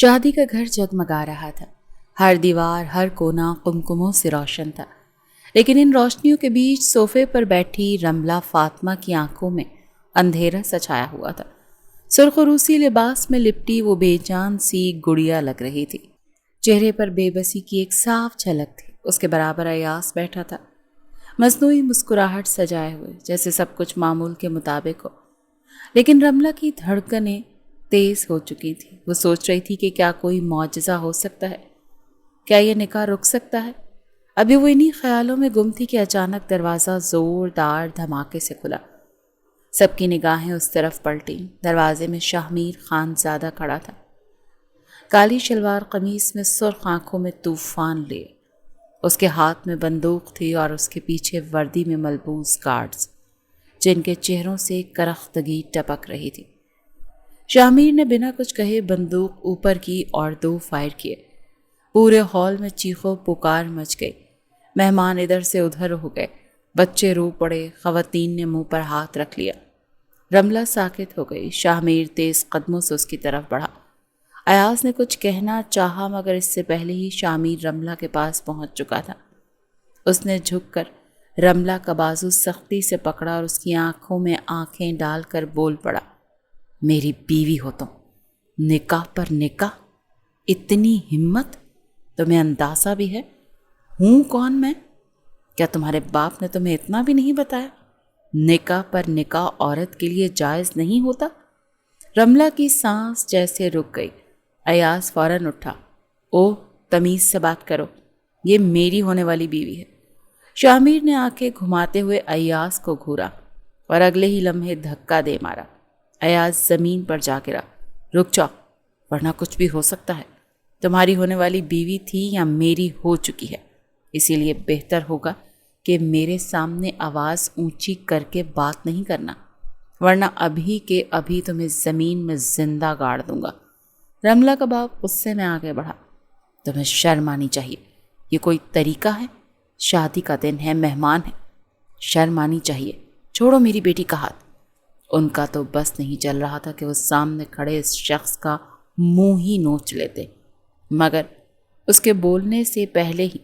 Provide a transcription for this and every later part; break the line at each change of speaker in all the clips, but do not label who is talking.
شادی کا گھر جگمگا رہا تھا. ہر دیوار، ہر کونا قمقموں سے روشن تھا. لیکن ان روشنیوں کے بیچ صوفے پر بیٹھی رملہ فاطمہ کی آنکھوں میں اندھیرا سا چھایا ہوا تھا. سرخ و روسی لباس میں لپٹی وہ بے جان سی گڑیا لگ رہی تھی. چہرے پر بے بسی کی ایک صاف جھلک تھی. اس کے برابر ایاز بیٹھا تھا، مصنوعی مسکراہٹ سجائے ہوئے، جیسے سب کچھ معمول کے مطابق ہو. لیکن رملہ کی دھڑکنیں تیز ہو چکی تھی. وہ سوچ رہی تھی کہ کیا کوئی معجزہ ہو سکتا ہے؟ کیا یہ نکاح رک سکتا ہے؟ ابھی وہ انہی خیالوں میں گم تھی کہ اچانک دروازہ زوردار دھماکے سے کھلا. سب کی نگاہیں اس طرف پلٹیں. دروازے میں شاہمیر خان زادہ کھڑا تھا، کالی شلوار قمیص میں، سرخ آنکھوں میں طوفان لیے. اس کے ہاتھ میں بندوق تھی اور اس کے پیچھے وردی میں ملبوس گارڈز، جن کے چہروں سے کرختگی ٹپک رہی تھی. شاہمیر نے بنا کچھ کہے بندوق اوپر کی اور 2 فائر کیے. پورے ہال میں چیخو پکار مچ گئی. مہمان ادھر سے ادھر ہو گئے، بچے رو پڑے، خواتین نے منہ پر ہاتھ رکھ لیا. رملہ ساکت ہو گئی. شاہمیر تیز قدموں سے اس کی طرف بڑھا. ایاز نے کچھ کہنا چاہا مگر اس سے پہلے ہی شاہمیر رملہ کے پاس پہنچ چکا تھا. اس نے جھک کر رملہ کا بازو سختی سے پکڑا اور اس کی آنکھوں میں آنکھیں ڈال کر بول پڑا، میری بیوی ہو تم، نکاح پر نکاح، اتنی ہمت؟ تمہیں اندازہ بھی ہے ہوں کون میں؟ کیا تمہارے باپ نے تمہیں اتنا بھی نہیں بتایا؟ نکاح پر نکاح عورت کے لیے جائز نہیں ہوتا. رملہ کی سانس جیسے رک گئی. ایاز فوراً اٹھا. او، تمیز سے بات کرو، یہ میری ہونے والی بیوی ہے. شاہمیر نے آنکھیں گھماتے ہوئے ایاز کو گھورا اور اگلے ہی لمحے دھکا دے مارا. ایاز زمین پر جا گرا. رک جاؤ، ورنہ کچھ بھی ہو سکتا ہے. تمہاری ہونے والی بیوی تھی یا میری ہو چکی ہے، اسی لیے بہتر ہوگا کہ میرے سامنے آواز اونچی کر کے بات نہیں کرنا، ورنہ ابھی کے ابھی تمہیں زمین میں زندہ گاڑ دوں گا. رملہ کا باپ غصے میں آگے بڑھا. تمہیں شرم آنی چاہیے، یہ کوئی طریقہ ہے؟ شادی کا دن ہے، مہمان ہے، شرم آنی چاہیے. چھوڑو میری بیٹی کا ہاتھ. ان کا تو بس نہیں چل رہا تھا کہ وہ سامنے کھڑے اس شخص کا منہ ہی نوچ لیتے، مگر اس کے بولنے سے پہلے ہی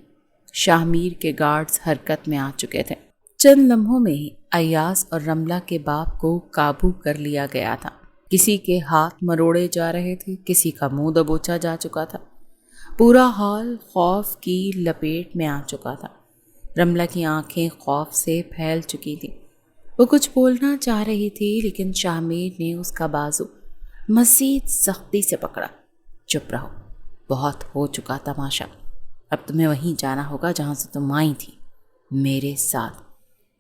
شاہمیر کے گارڈز حرکت میں آ چکے تھے. چند لمحوں میں ہی ایاز اور رملہ کے باپ کو قابو کر لیا گیا تھا. کسی کے ہاتھ مروڑے جا رہے تھے، کسی کا منہ دبوچا جا چکا تھا. پورا ہال خوف کی لپیٹ میں آ چکا تھا. رملہ کی آنکھیں خوف سے پھیل چکی تھیں. وہ کچھ بولنا چاہ رہی تھی لیکن شاہمیر نے اس کا بازو مزید سختی سے پکڑا. چپ رہو، بہت ہو چکا تماشا. اب تمہیں وہیں جانا ہوگا جہاں سے تم آئی تھی، میرے ساتھ.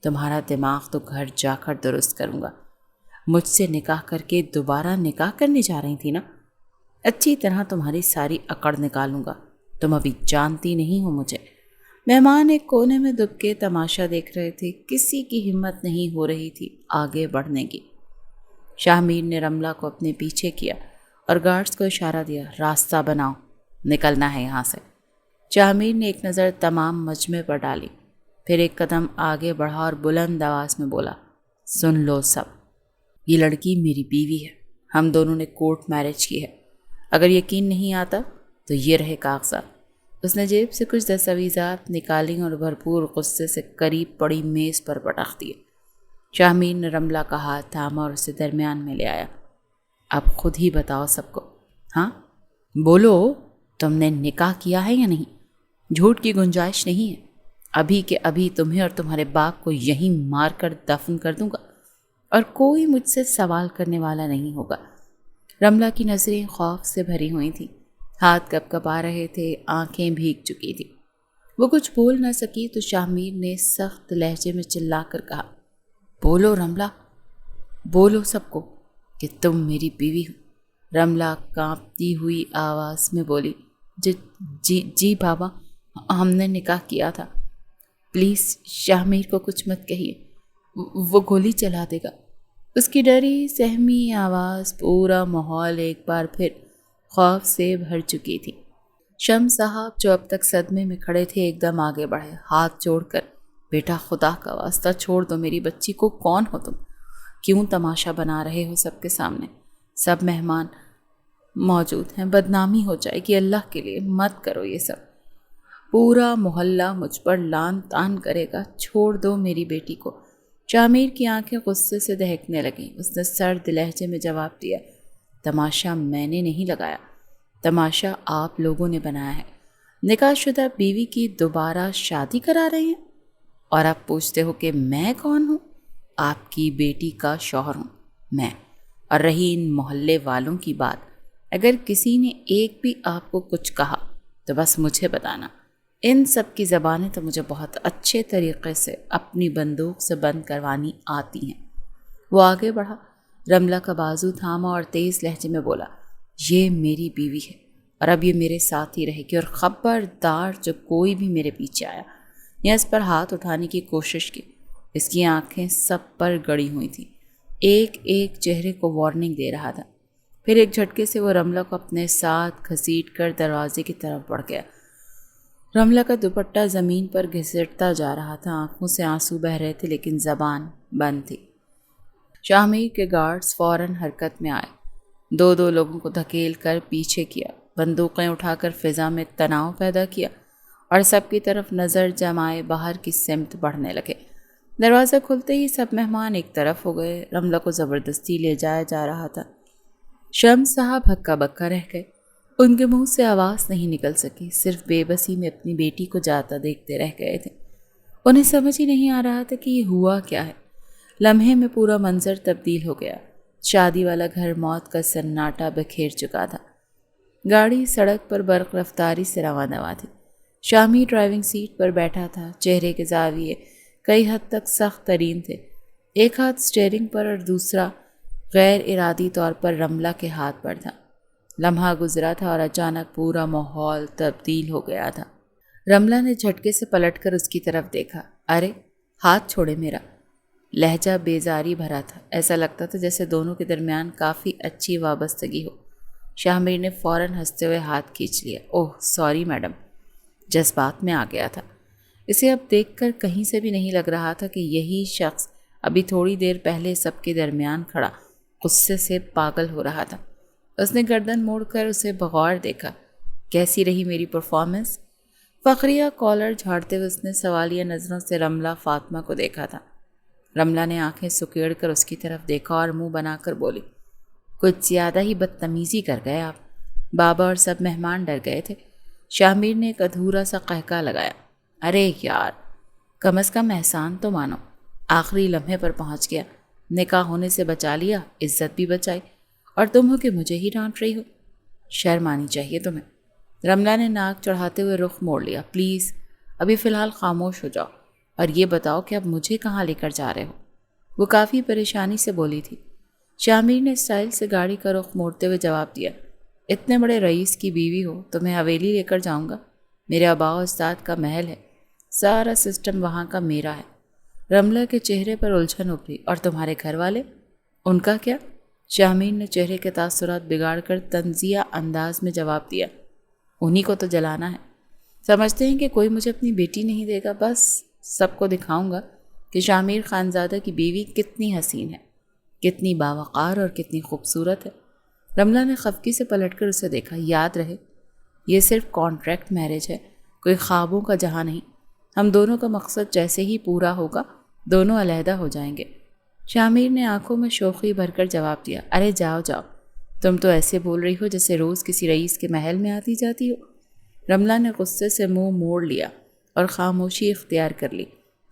تمہارا دماغ تو گھر جا کر درست کروں گا. مجھ سے نکاح کر کے دوبارہ نکاح کرنے جا رہی تھی نا؟ اچھی طرح تمہاری ساری اکڑ نکالوں گا. تم ابھی جانتی نہیں ہو مجھے. مہمان ایک کونے میں دب کے تماشا دیکھ رہے تھے. کسی کی ہمت نہیں ہو رہی تھی آگے بڑھنے کی. شاہمیر نے رملہ کو اپنے پیچھے کیا اور گارڈز کو اشارہ دیا، راستہ بناؤ، نکلنا ہے یہاں سے. شاہمیر نے ایک نظر تمام مجمع پر ڈالی، پھر ایک قدم آگے بڑھا اور بلند آواز میں بولا، سن لو سب، یہ لڑکی میری بیوی ہے. ہم دونوں نے کورٹ میرج کی ہے. اگر یقین نہیں آتا تو یہ رہے کاغذات. اس نے جیب سے کچھ دستاویزات نکالیں اور بھرپور غصے سے قریب پڑی میز پر پٹخ دیے. شاہمیر نے رملہ کا ہاتھ تھاما اور اسے درمیان میں لے آیا. اب خود ہی بتاؤ سب کو، ہاں بولو، تم نے نکاح کیا ہے یا نہیں؟ جھوٹ کی گنجائش نہیں ہے. ابھی کے ابھی تمہیں اور تمہارے باپ کو یہیں مار کر دفن کر دوں گا اور کوئی مجھ سے سوال کرنے والا نہیں ہوگا. رملہ کی نظریں خوف سے بھری ہوئی تھیں. ہاتھ کپ کپا رہے تھے، آنکھیں بھیگ چکی تھیں. وہ کچھ بول نہ سکی تو شاہمیر نے سخت لہجے میں چلا کر کہا، بولو رملہ، بولو سب کو کہ تم میری بیوی ہو. رملہ کانپتی ہوئی آواز میں بولی، جی بابا، ہم نے نکاح کیا تھا. پلیز شاہمیر کو کچھ مت کہیے، وہ گولی چلا دے گا. اس کی ڈری سہمی آواز پورا ماحول ایک بار پھر خوف سے بھر چکی تھی. شمس صاحب جو اب تک صدمے میں کھڑے تھے ایک دم آگے بڑھے، ہاتھ جوڑ کر، بیٹا خدا کا واسطہ چھوڑ دو میری بچی کو. کون ہو تم؟ کیوں تماشا بنا رہے ہو سب کے سامنے؟ سب مہمان موجود ہیں، بدنامی ہو جائے گی، اللہ کے لیے مت کرو یہ سب، پورا محلہ مجھ پر لان تان کرے گا، چھوڑ دو میری بیٹی کو۔ شامیر کی آنکھیں غصے سے دہکنے لگیں۔ اس نے سرد لہجے میں جواب دیا، تماشا میں نے نہیں لگایا، تماشا آپ لوگوں نے بنایا ہے۔ نکاح شدہ بیوی کی دوبارہ شادی کرا رہے ہیں اور آپ پوچھتے ہو کہ میں کون ہوں؟ آپ کی بیٹی کا شوہر ہوں میں۔ اور رہی ان محلے والوں کی بات، اگر کسی نے ایک بھی آپ کو کچھ کہا تو بس مجھے بتانا، ان سب کی زبانیں تو مجھے بہت اچھے طریقے سے اپنی بندوق سے بند کروانی آتی ہیں۔ وہ آگے بڑھا، رملہ کا بازو تھاما اور تیز لہجے میں بولا، یہ میری بیوی ہے اور اب یہ میرے ساتھ ہی رہے گی، اور خبردار جو کوئی بھی میرے پیچھے آیا یا اس پر ہاتھ اٹھانے کی کوشش کی۔ اس کی آنکھیں سب پر گڑی ہوئی تھیں، ایک ایک چہرے کو وارننگ دے رہا تھا۔ پھر ایک جھٹکے سے وہ رملہ کو اپنے ساتھ گھسیٹ کر دروازے کی طرف بڑھ گیا۔ رملہ کا دوپٹہ زمین پر گھسٹتا جا رہا تھا، آنکھوں سے آنسو بہہ رہے تھے لیکن زبان بند تھی۔ شامیر کے گارڈز فوراً حرکت میں آئے، دو لوگوں کو دھکیل کر پیچھے کیا، بندوقیں اٹھا کر فضا میں تناؤ پیدا کیا اور سب کی طرف نظر جمائے باہر کی سمت بڑھنے لگے۔ دروازہ کھلتے ہی سب مہمان ایک طرف ہو گئے، رملہ کو زبردستی لے جایا جا رہا تھا۔ شمس صاحب ہکا بکا رہ گئے، ان کے منہ سے آواز نہیں نکل سکی، صرف بے بسی میں اپنی بیٹی کو جاتا دیکھتے رہ گئے تھے۔ انہیں سمجھ ہی نہیں آ رہا تھا کہ یہ ہوا کیا ہے۔ لمحے میں پورا منظر تبدیل ہو گیا، شادی والا گھر موت کا سناٹا بکھیر چکا تھا۔ گاڑی سڑک پر برق رفتاری سے رواں دواں تھی۔ شامی ڈرائیونگ سیٹ پر بیٹھا تھا، چہرے کے زاویے کئی حد تک سخت ترین تھے، ایک ہاتھ سٹیئرنگ پر اور دوسرا غیر ارادی طور پر رملہ کے ہاتھ پر تھا۔ لمحہ گزرا تھا اور اچانک پورا ماحول تبدیل ہو گیا تھا۔ رملہ نے جھٹکے سے پلٹ کر اس کی طرف دیکھا، ارے ہاتھ چھوڑے میرا۔ لہجہ بیزاری بھرا تھا، ایسا لگتا تھا جیسے دونوں کے درمیان کافی اچھی وابستگی ہو۔ شامیر نے فوراً ہنستے ہوئے ہاتھ کھینچ لیا، اوہ سوری میڈم، جذبات میں آ گیا تھا۔ اسے اب دیکھ کر کہیں سے بھی نہیں لگ رہا تھا کہ یہی شخص ابھی تھوڑی دیر پہلے سب کے درمیان کھڑا غصے سے پاگل ہو رہا تھا۔ اس نے گردن موڑ کر اسے بغور دیکھا، کیسی رہی میری پرفارمنس؟ فخریہ کالر جھاڑتے ہوئے اس نے سوالیہ نظروں سے رملہ فاطمہ کو دیکھا تھا۔ رملہ نے آنکھیں سکیڑ کر اس کی طرف دیکھا اور منہ بنا کر بولی، کچھ زیادہ ہی بدتمیزی کر گئے آپ۔ بابا اور سب مہمان ڈر گئے تھے۔ شامیر نے ایک ادھورا سا قہقہ لگایا، ارے یار، کم از کم احسان تو مانو، آخری لمحے پر پہنچ گیا، نکاح ہونے سے بچا لیا، عزت بھی بچائی، اور تم ہو کہ مجھے ہی ڈانٹ رہی ہو، شرم آنی چاہیے تمہیں۔ رملہ نے ناک چڑھاتے ہوئے رخ موڑ لیا، پلیز ابھی فی الحال خاموش ہو جاؤ اور یہ بتاؤ کہ اب مجھے کہاں لے کر جا رہے ہو؟ وہ کافی پریشانی سے بولی تھی۔ شامیر نے اسٹائل سے گاڑی کا رخ موڑتے ہوئے جواب دیا، اتنے بڑے رئیس کی بیوی ہو تو میں حویلی لے کر جاؤں گا، میرے آباء و اجداد کا محل ہے، سارا سسٹم وہاں کا میرا ہے۔ رملہ کے چہرے پر الجھن ابھری، اور تمہارے گھر والے، ان کا کیا؟ شامیر نے چہرے کے تاثرات بگاڑ کر طنزیہ انداز میں جواب دیا، انہی کو تو جلانا ہے، سمجھتے ہیں کہ کوئی مجھے اپنی بیٹی نہیں دے گا، بس سب کو دکھاؤں گا کہ شامیر خانزادہ کی بیوی کتنی حسین ہے، کتنی باوقار اور کتنی خوبصورت ہے۔ رملہ نے خفگی سے پلٹ کر اسے دیکھا، یاد رہے یہ صرف کانٹریکٹ میرج ہے، کوئی خوابوں کا جہاں نہیں، ہم دونوں کا مقصد جیسے ہی پورا ہوگا دونوں علیحدہ ہو جائیں گے۔ شامیر نے آنکھوں میں شوخی بھر کر جواب دیا، ارے جاؤ جاؤ، تم تو ایسے بول رہی ہو جیسے روز کسی رئیس کے محل میں آتی جاتی ہو۔ رملہ نے غصے سے منہ موڑ لیا اور خاموشی اختیار کر لی،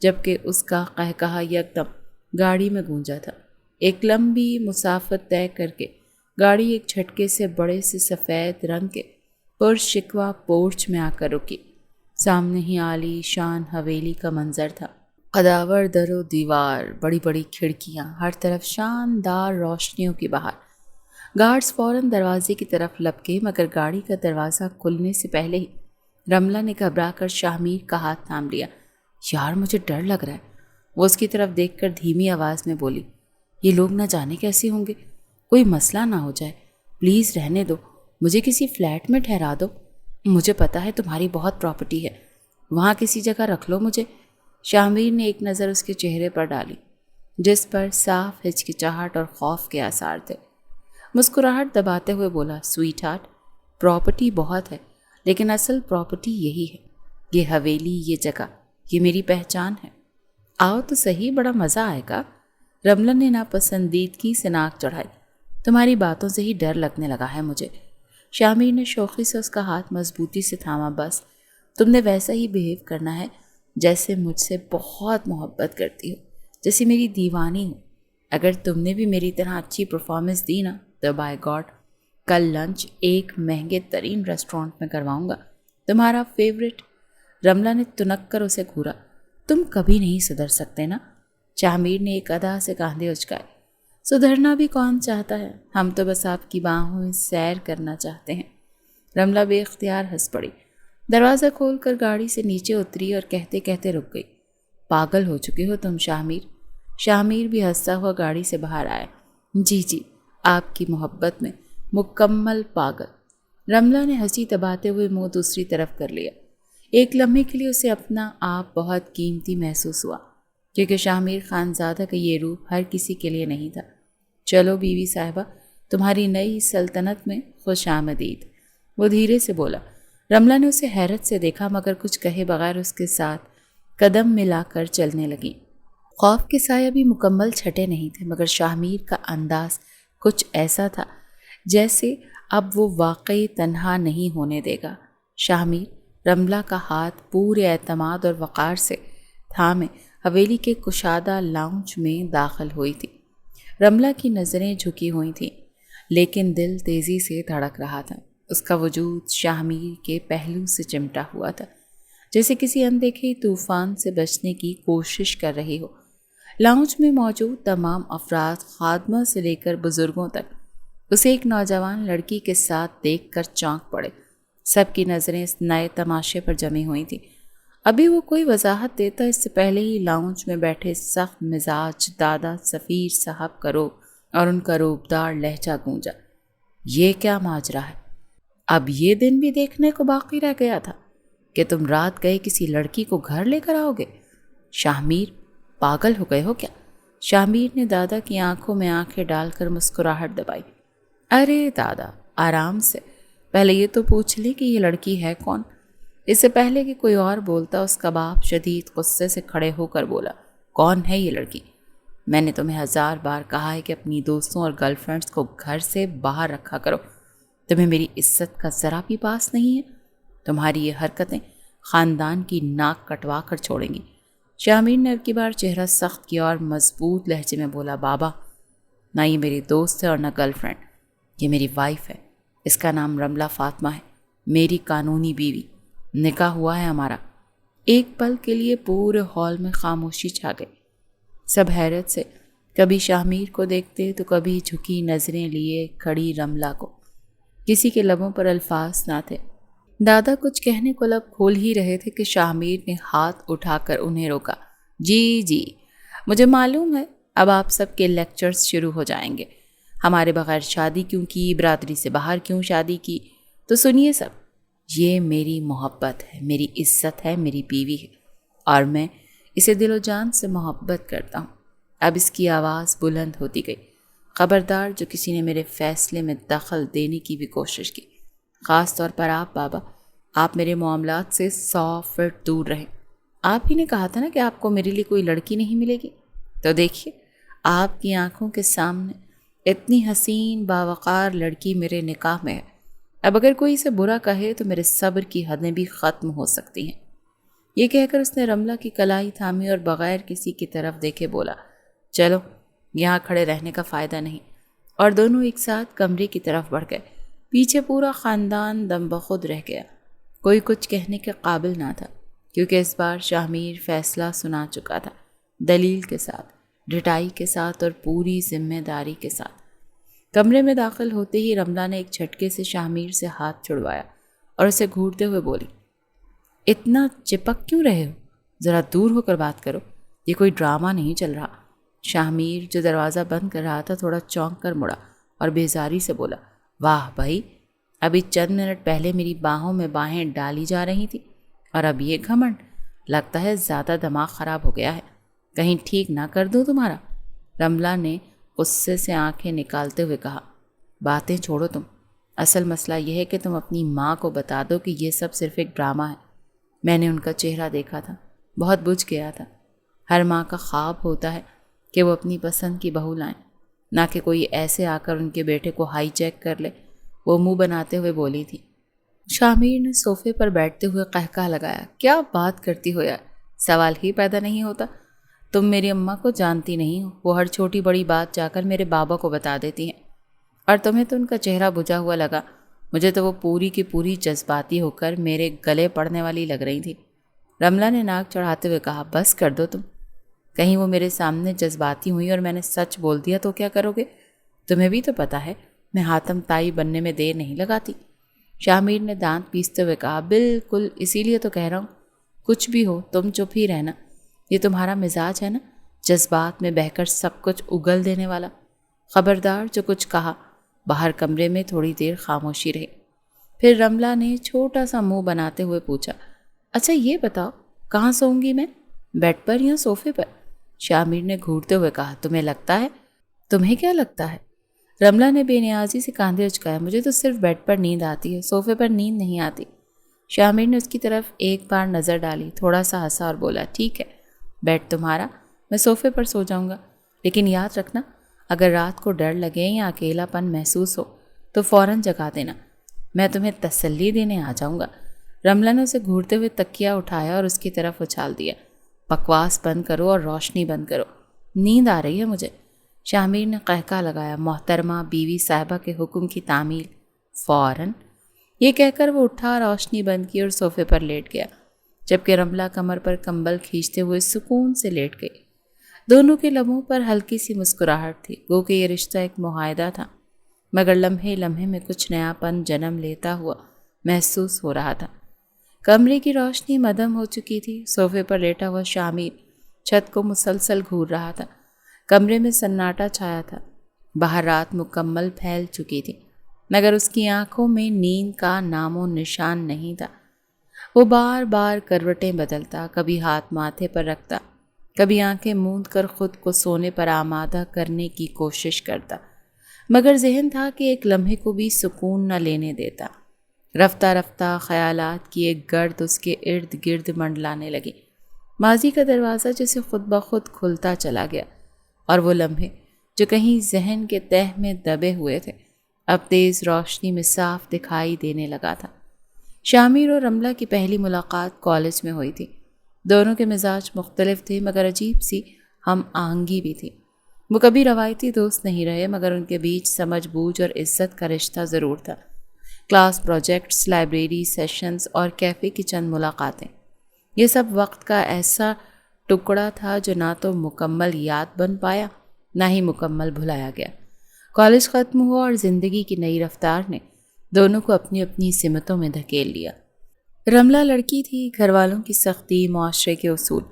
جبکہ اس کا قہقہا یکدم گاڑی میں گونجا تھا۔ ایک لمبی مسافت طے کر کے گاڑی ایک جھٹکے سے بڑے سے سفید رنگ کے پرشکوہ پورچ میں آ کر رکی۔ سامنے ہی عالی شان حویلی کا منظر تھا، قداور در و دیوار، بڑی بڑی کھڑکیاں، ہر طرف شاندار روشنیوں کی بہار۔ گارڈز فوراً دروازے کی طرف لپکے، مگر گاڑی کا دروازہ کھلنے سے پہلے ہی رملہ نے گھبرا کر شامیر کا ہاتھ تھام لیا، یار مجھے ڈر لگ رہا ہے۔ وہ اس کی طرف دیکھ کر دھیمی آواز میں بولی، یہ لوگ نہ جانے کیسے ہوں گے، کوئی مسئلہ نہ ہو جائے، پلیز رہنے دو، مجھے کسی فلیٹ میں ٹھہرا دو، مجھے پتا ہے تمہاری بہت پراپرٹی ہے، وہاں کسی جگہ رکھ لو مجھے۔ شامیر نے ایک نظر اس کے چہرے پر ڈالی، جس پر صاف ہچکچاہٹ اور خوف کے آثار تھے۔ مسکراہٹ دباتے ہوئے بولا، سویٹ ہارٹ، پراپرٹی بہت ہے لیکن اصل پراپرٹی یہی ہے، یہ حویلی، یہ جگہ، یہ میری پہچان ہے۔ آؤ تو صحیح، بڑا مزہ آئے گا۔ رملہ نے ناپسندیدگی سے ناک چڑھائی، تمہاری باتوں سے ہی ڈر لگنے لگا ہے مجھے۔ شامیر نے شوخی سے اس کا ہاتھ مضبوطی سے تھاما، بس تم نے ویسا ہی بیہیو کرنا ہے جیسے مجھ سے بہت محبت کرتی ہو، جیسے میری دیوانی ہو۔ اگر تم نے بھی میری طرح اچھی پرفارمنس دی نا تو بائی گاڈ کل لنچ ایک مہنگے ترین ریسٹورانٹ میں کرواؤں گا، تمہارا فیوریٹ۔ رملہ نے تنک کر اسے گھورا، تم کبھی نہیں سدھر سکتے نا؟ شامیر نے ایک ادا سے کاندھے اچکائے، سدھرنا بھی کون چاہتا ہے، ہم تو بس آپ کی باہوں میں سیر کرنا چاہتے ہیں۔ رملہ بے اختیار ہنس پڑی، دروازہ کھول کر گاڑی سے نیچے اتری اور کہتے کہتے رک گئی، پاگل ہو چکے ہو تم شامیر۔ شامیر بھی ہنستا ہوا گاڑی سے باہر آیا، جی جی، آپ کی محبت میں مکمل پاگل۔ رملہ نے ہنسی دباتے ہوئے منہ دوسری طرف کر لیا۔ ایک لمحے کے لیے اسے اپنا آپ بہت قیمتی محسوس ہوا، کیونکہ شامیر خانزادہ کا یہ روپ ہر کسی کے لیے نہیں تھا۔ چلو بیوی صاحبہ، تمہاری نئی سلطنت میں خوش آمدید، وہ دھیرے سے بولا۔ رملہ نے اسے حیرت سے دیکھا مگر کچھ کہے بغیر اس کے ساتھ قدم ملا کر چلنے لگی۔ خوف کے سائے بھی مکمل چھٹے نہیں تھے مگر شامیر کا انداز کچھ ایسا تھا جیسے اب وہ واقعی تنہا نہیں ہونے دے گا۔ شامیر رملہ کا ہاتھ پورے اعتماد اور وقار سے تھامے حویلی کے کشادہ لاؤنج میں داخل ہوئی تھی۔ رملہ کی نظریں جھکی ہوئی تھیں لیکن دل تیزی سے دھڑک رہا تھا۔ اس کا وجود شامیر کے پہلو سے چمٹا ہوا تھا، جیسے کسی اندیکھے طوفان سے بچنے کی کوشش کر رہی ہو۔ لاؤنج میں موجود تمام افراد، خادمہ سے لے کر بزرگوں تک، اسے ایک نوجوان لڑکی کے ساتھ دیکھ کر چونک پڑے۔ سب کی نظریں اس نئے تماشے پر جمی ہوئی تھیں۔ ابھی وہ کوئی وضاحت دیتا اس سے پہلے ہی لاؤنج میں بیٹھے سخت مزاج دادا سفیر صاحب کا روب اور ان کا روبدار لہجہ گونجا، یہ کیا ماجرا ہے؟ اب یہ دن بھی دیکھنے کو باقی رہ گیا تھا کہ تم رات گئے کسی لڑکی کو گھر لے کر آؤ گے؟ شامیر، پاگل ہو گئے ہو کیا؟ شامیر نے دادا کی آنکھوں میں آنکھیں ڈال کر مسکراہٹ دبائی۔ ارے دادا، آرام سے، پہلے یہ تو پوچھ لی کہ یہ لڑکی ہے کون؟ اس سے پہلے کہ کوئی اور بولتا اس کا باپ شدید غصے سے کھڑے ہو کر بولا، کون ہے یہ لڑکی؟ میں نے تمہیں 1000 بار کہا ہے کہ اپنی دوستوں اور گرل فرینڈس کو گھر سے باہر رکھا کرو، تمہیں میری عزت کا ذرا بھی پاس نہیں ہے؟ تمہاری یہ حرکتیں خاندان کی ناک کٹوا کر چھوڑیں گی۔ شامیر نے اب کی بار چہرہ سخت کیا اور مضبوط لہجے میں بولا، بابا، نہ یہ میری دوست ہے اور نہ گرل فرینڈ، یہ میری وائف ہے، اس کا نام رملہ فاطمہ ہے، میری قانونی بیوی، نکاح ہوا ہے ہمارا۔ ایک پل کے لیے پورے ہال میں خاموشی چھا گئی۔ سب حیرت سے کبھی شامیر کو دیکھتے تو کبھی جھکی نظریں لیے کھڑی رملہ کو۔ کسی کے لبوں پر الفاظ نہ تھے۔ دادا کچھ کہنے کو لب کھول ہی رہے تھے کہ شامیر نے ہاتھ اٹھا کر انہیں روکا۔ جی جی، مجھے معلوم ہے اب آپ سب کے لیکچرز شروع ہو جائیں گے، ہمارے بغیر شادی کیوں کی، برادری سے باہر کیوں شادی کی۔ تو سنیے سب، یہ میری محبت ہے، میری عزت ہے، میری بیوی ہے اور میں اسے دل و جان سے محبت کرتا ہوں۔ اب اس کی آواز بلند ہوتی گئی، خبردار جو کسی نے میرے فیصلے میں دخل دینے کی بھی کوشش کی، خاص طور پر آپ بابا، آپ میرے معاملات سے 100 فٹ دور رہیں۔ آپ ہی نے کہا تھا نا کہ آپ کو میرے لیے کوئی لڑکی نہیں ملے گی، تو دیکھیے آپ کی آنکھوں کے سامنے اتنی حسین باوقار لڑکی میرے نکاح میں ہے۔ اب اگر کوئی اسے برا کہے تو میرے صبر کی حدیں بھی ختم ہو سکتی ہیں۔ یہ کہہ کر اس نے رملہ کی کلائی تھامی اور بغیر کسی کی طرف دیکھے بولا، چلو یہاں کھڑے رہنے کا فائدہ نہیں، اور دونوں ایک ساتھ کمرے کی طرف بڑھ گئے۔ پیچھے پورا خاندان دم بخود رہ گیا، کوئی کچھ کہنے کے قابل نہ تھا، کیونکہ اس بار شامیر فیصلہ سنا چکا تھا، دلیل کے ساتھ، ڈٹائی کے ساتھ اور پوری ذمہ داری کے ساتھ۔ کمرے میں داخل ہوتے ہی رملہ نے ایک جھٹکے سے شامیر سے ہاتھ چھڑوایا اور اسے گھورتے ہوئے بولی، اتنا چپک کیوں رہے ہو؟ ذرا دور ہو کر بات کرو، یہ کوئی ڈرامہ نہیں چل رہا۔ شامیر جو دروازہ بند کر رہا تھا تھوڑا چونک کر مڑا اور بیزاری سے بولا، واہ بھائی، ابھی چند منٹ پہلے میری باہوں میں باہیں ڈالی جا رہی تھی اور اب یہ گھمنڈ، لگتا ہے زیادہ دماغ خراب ہو گیا ہے، کہیں ٹھیک نہ کر دوں تمہارا؟ رملہ نے غصے سے آنکھیں نکالتے ہوئے کہا، باتیں چھوڑو تم، اصل مسئلہ یہ ہے کہ تم اپنی ماں کو بتا دو کہ یہ سب صرف ایک ڈرامہ ہے۔ میں نے ان کا چہرہ دیکھا تھا، بہت بجھ گیا تھا۔ ہر ماں کا خواب ہوتا ہے کہ وہ اپنی پسند کی بہو لائیں، نہ کہ کوئی ایسے آ کر ان کے بیٹے کو ہائی جیک کر لے۔ وہ منہ بناتے ہوئے بولی تھی۔ شامیر نے صوفے پر بیٹھتے ہوئے قہقہ لگایا۔ کیا بات کرتی ہو یار، سوال ہی پیدا نہیں ہوتا۔ تم میری اماں کو جانتی نہیں ہو، وہ ہر چھوٹی بڑی بات جا کر میرے بابا کو بتا دیتی ہیں، اور تمہیں تو ان کا چہرہ بجھا ہوا لگا، مجھے تو وہ پوری کی پوری جذباتی ہو کر میرے گلے پڑنے والی لگ رہی تھی۔ رملہ نے ناک چڑھاتے ہوئے کہا، بس کر دو تم، کہیں وہ میرے سامنے جذباتی ہوئی اور میں نے سچ بول دیا تو کیا کرو گے؟ تمہیں بھی تو پتا ہے میں حاتم تائی بننے میں دیر نہیں لگاتی۔ شامیر نے دانت پیستے ہوئے کہا، بالکل اسی لیے تو کہہ رہا ہوں، کچھ بھی ہو تم چپ ہی رہنا، یہ تمہارا مزاج ہے نا، جذبات میں بہہ کر سب کچھ اگل دینے والا۔ خبردار جو کچھ کہا۔ باہر کمرے میں تھوڑی دیر خاموشی رہی، پھر رملہ نے چھوٹا سا منہ بناتے ہوئے پوچھا، اچھا یہ بتاؤ کہاں سوؤں گی میں، بیڈ پر یا صوفے پر؟ شامیر نے گھورتے ہوئے کہا، تمہیں لگتا ہے؟ تمہیں کیا لگتا ہے؟ رملہ نے بے نیازی سے کاندھے اچکایا، مجھے تو صرف بیڈ پر نیند آتی ہے، صوفے پر نیند نہیں آتی۔ شامیر نے اس کی طرف ایک بار نظر ڈالی، تھوڑا سا ہنسا اور بولا، ٹھیک ہے بیڈ تمہارا، میں صوفے پر سو جاؤں گا، لیکن یاد رکھنا اگر رات کو ڈر لگے یا اکیلا پن محسوس ہو تو فوراً جگا دینا، میں تمہیں تسلی دینے آ جاؤں گا۔ رملہ نے اسے گھورتے ہوئے تکیہ اٹھایا اور اس کی طرف اچھال دیا۔ بکواس بند کرو اور روشنی بند کرو، نیند آ رہی ہے مجھے۔ شامیر نے قہقہ لگایا، محترمہ بیوی صاحبہ کے حکم کی تعمیل فوراً۔ یہ کہہ کر وہ اٹھا، روشنی بند کی اور صوفے پر لیٹ گیا، جبکہ رملہ کمر پر کمبل کھینچتے ہوئے سکون سے لیٹ گئی۔ دونوں کے لبوں پر ہلکی سی مسکراہٹ تھی، گو کہ یہ رشتہ ایک معاہدہ تھا، مگر لمحے لمحے میں کچھ نیا پن جنم لیتا ہوا محسوس ہو رہا تھا۔ کمرے کی روشنی مدھم ہو چکی تھی، صوفے پر لیٹا ہوا شامیر چھت کو مسلسل گھور رہا تھا۔ کمرے میں سناٹا چھایا تھا، باہر رات مکمل پھیل چکی تھی، مگر اس کی آنکھوں میں نیند کا نام و نشان نہیں تھا۔ وہ بار بار کروٹیں بدلتا، کبھی ہاتھ ماتھے پر رکھتا، کبھی آنکھیں موند کر خود کو سونے پر آمادہ کرنے کی کوشش کرتا، مگر ذہن تھا کہ ایک لمحے کو بھی سکون نہ لینے دیتا۔ رفتہ رفتہ خیالات کی ایک گرد اس کے ارد گرد منڈلانے لگی، ماضی کا دروازہ جسے خود بخود کھلتا چلا گیا، اور وہ لمحے جو کہیں ذہن کے تہہ میں دبے ہوئے تھے اب تیز روشنی میں صاف دکھائی دینے لگا تھا۔ شامیر اور رملہ کی پہلی ملاقات کالج میں ہوئی تھی۔ دونوں کے مزاج مختلف تھے، مگر عجیب سی ہم آہنگی بھی تھی۔ وہ کبھی روایتی دوست نہیں رہے، مگر ان کے بیچ سمجھ بوجھ اور عزت کا رشتہ ضرور تھا۔ کلاس پروجیکٹس، لائبریری سیشنز اور کیفے کی چند ملاقاتیں، یہ سب وقت کا ایسا ٹکڑا تھا جو نہ تو مکمل یاد بن پایا، نہ ہی مکمل بھلایا گیا۔ کالج ختم ہوا اور زندگی کی نئی رفتار نے دونوں کو اپنی اپنی سمتوں میں دھکیل لیا۔ رملہ لڑکی تھی، گھر والوں کی سختی، معاشرے کے اصول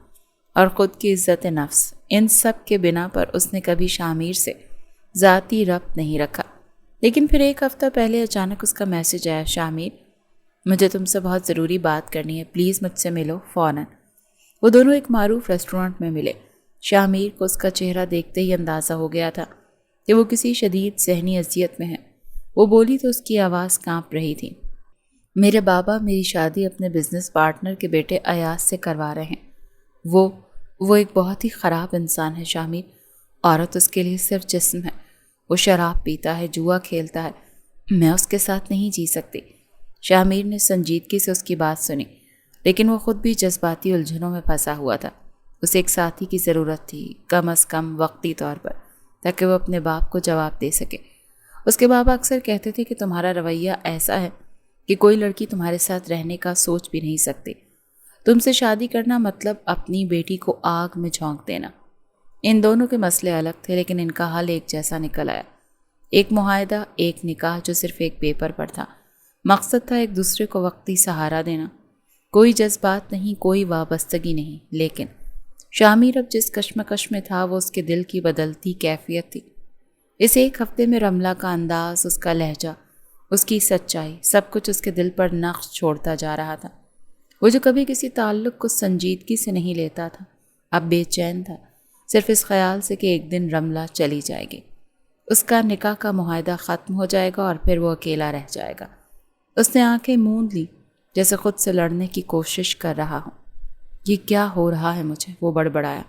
اور خود کی عزت نفس، ان سب کے بنا پر اس نے کبھی شامیر سے ذاتی ربط نہیں رکھا۔ لیکن پھر ایک ہفتہ پہلے اچانک اس کا میسج آیا، شامیر مجھے تم سے بہت ضروری بات کرنی ہے، پلیز مجھ سے ملو فوراً۔ وہ دونوں ایک معروف ریسٹورانٹ میں ملے۔ شامیر کو اس کا چہرہ دیکھتے ہی اندازہ ہو گیا تھا کہ وہ کسی شدید ذہنی اذیت میں ہے۔ وہ بولی تو اس کی آواز کانپ رہی تھی، میرے بابا میری شادی اپنے بزنس پارٹنر کے بیٹے ایاز سے کروا رہے ہیں۔ وہ ایک بہت ہی خراب انسان ہے شامیر، عورت اس کے لیے صرف جسم ہے، وہ شراب پیتا ہے، جوا کھیلتا ہے، میں اس کے ساتھ نہیں جی سکتی۔ شامیر نے سنجیدگی سے اس کی بات سنی، لیکن وہ خود بھی جذباتی الجھنوں میں پھنسا ہوا تھا۔ اسے ایک ساتھی کی ضرورت تھی، کم از کم وقتی طور پر، تاکہ وہ اپنے باپ کو جواب دے سکے۔ اس کے بابا اکثر کہتے تھے کہ تمہارا رویہ ایسا ہے کہ کوئی لڑکی تمہارے ساتھ رہنے کا سوچ بھی نہیں سکتی۔ تم سے شادی کرنا مطلب اپنی بیٹی کو آگ میں جھونک دینا۔ ان دونوں کے مسئلے الگ تھے، لیکن ان کا حل ایک جیسا نکل آیا۔ ایک معاہدہ، ایک نکاح جو صرف ایک پیپر پر تھا۔ مقصد تھا ایک دوسرے کو وقتی سہارا دینا، کوئی جذبات نہیں، کوئی وابستگی نہیں۔ لیکن شامیر اب جس کشمکش میں تھا وہ اس کے دل کی بدلتی کیفیت تھی۔ اس ایک ہفتے میں رملہ کا انداز، اس کا لہجہ، اس کی سچائی، سب کچھ اس کے دل پر نقش چھوڑتا جا رہا تھا۔ وہ جو کبھی کسی تعلق کو سنجیدگی سے نہیں لیتا تھا، اب بے چین تھا، صرف اس خیال سے کہ ایک دن رملہ چلی جائے گی۔ اس کا نکاح کا معاہدہ ختم ہو جائے گا اور پھر وہ اکیلا رہ جائے گا۔ اس نے آنکھیں موند لی جیسے خود سے لڑنے کی کوشش کر رہا ہوں۔ یہ کیا ہو رہا ہے مجھے؟ وہ بڑبڑایا۔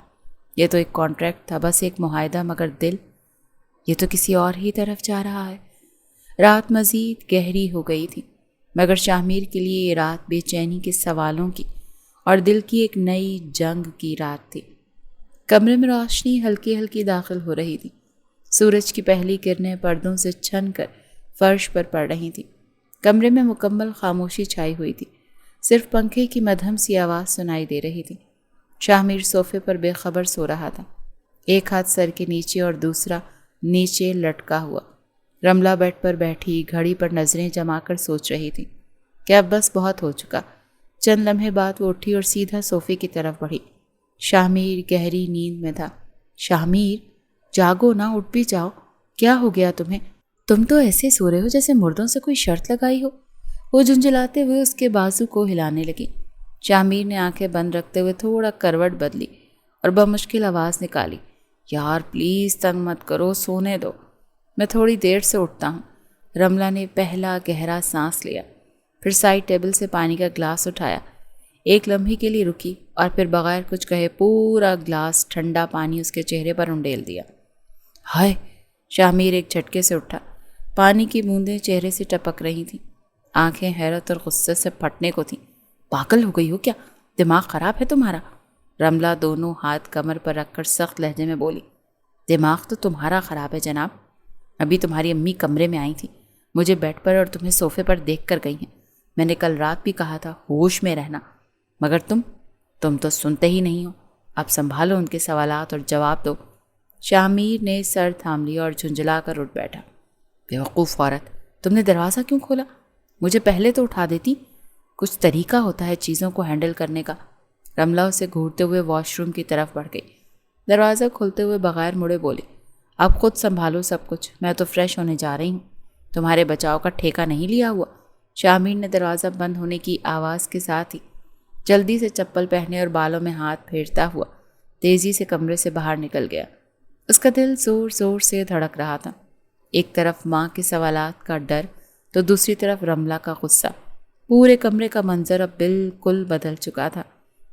یہ تو ایک کانٹریکٹ تھا، بس ایک معاہدہ، مگر دل یہ تو کسی اور ہی طرف جا رہا ہے۔ رات مزید گہری ہو گئی تھی، مگر شاہ میر کے لیے یہ رات بے چینی کے سوالوں کی اور دل کی ایک نئی جنگ کی رات تھی۔ کمرے میں روشنی ہلکی ہلکی داخل ہو رہی تھی۔ سورج کی پہلی کرنیں پردوں سے چھن کر فرش پر پڑ رہی تھیں۔ کمرے میں مکمل خاموشی چھائی ہوئی تھی، صرف پنکھے کی مدھم سی آواز سنائی دے رہی تھی۔ شاہ میر صوفے پر بے خبر سو رہا تھا، ایک ہاتھ سر کے نیچے اور دوسرا نیچے لٹکا ہوا۔ رملہ بیڈ پر بیٹھی گھڑی پر نظریں جما کر سوچ رہی تھی کہ اب بس بہت ہو چکا۔ چند لمحے بعد وہ اٹھی اور سیدھا صوفے کی طرف بڑھی۔ شاہ میر گہری نیند میں تھا۔ شاہ میر، جاگو نا، اٹھ بھی جاؤ، کیا ہو گیا تمہیں؟ تم تو ایسے سو رہے ہو جیسے مردوں سے کوئی شرط لگائی ہو۔ وہ جھنجھلاتے ہوئے اس کے بازو کو ہلانے لگی۔ شاہ میر نے آنکھیں بند رکھتے ہوئے تھوڑا کروٹ بدلی اور بمشکل آواز نکالی، یار پلیز تنگ مت کرو، سونے دو، میں تھوڑی دیر سے اٹھتا ہوں۔ رملہ نے پہلا گہرا سانس لیا، پھر سائڈ ٹیبل سے پانی کا گلاس اٹھایا، ایک لمحے کے لیے رکی اور پھر بغیر کچھ کہے پورا گلاس ٹھنڈا پانی اس کے چہرے پر انڈیل دیا۔ ہائے! شاہ میر ایک جھٹکے سے اٹھا۔ پانی کی بوندیں چہرے سے ٹپک رہی تھیں، آنکھیں حیرت اور غصے سے پھٹنے کو تھیں۔ پاگل ہو گئی ہو کیا؟ دماغ خراب ہے تمہارا؟ رملہ دونوں ہاتھ کمر پر رکھ کر سخت لہجے میں بولی۔ دماغ تو تمہارا خراب ہے جناب، ابھی تمہاری امی کمرے میں آئی تھی، مجھے بیڈ پر اور تمہیں صوفے پر دیکھ کر گئی ہیں۔ میں نے کل رات بھی کہا تھا ہوش میں رہنا، مگر تم تو سنتے ہی نہیں ہو۔ اب سنبھالو ان کے سوالات اور جواب دو۔ شاہ میر نے سر تھام لیا اور جھنجھلا کر اٹھ بیٹھا۔ بیوقوف عورت، تم نے دروازہ کیوں کھولا؟ مجھے پہلے تو اٹھا دیتی، کچھ طریقہ ہوتا ہے چیزوں کو ہینڈل کرنے کا۔ رملہ اسے گھورتے ہوئے واش روم کی طرف بڑھ گئی۔ دروازہ کھولتے ہوئے بغیر مڑے بولی، اب خود سنبھالو سب کچھ، میں تو فریش ہونے جا رہی ہوں، تمہارے بچاؤ کا ٹھیکہ نہیں لیا ہوا۔ شاہ میر نے دروازہ بند ہونے کی آواز کے ساتھ ہی جلدی سے چپل پہنے اور بالوں میں ہاتھ پھیرتا ہوا تیزی سے کمرے سے باہر نکل گیا۔ اس کا دل زور زور سے دھڑک رہا تھا، ایک طرف ماں کے سوالات کا ڈر تو دوسری طرف رملہ کا غصہ۔ پورے کمرے کا منظر اب بالکل بدل چکا تھا،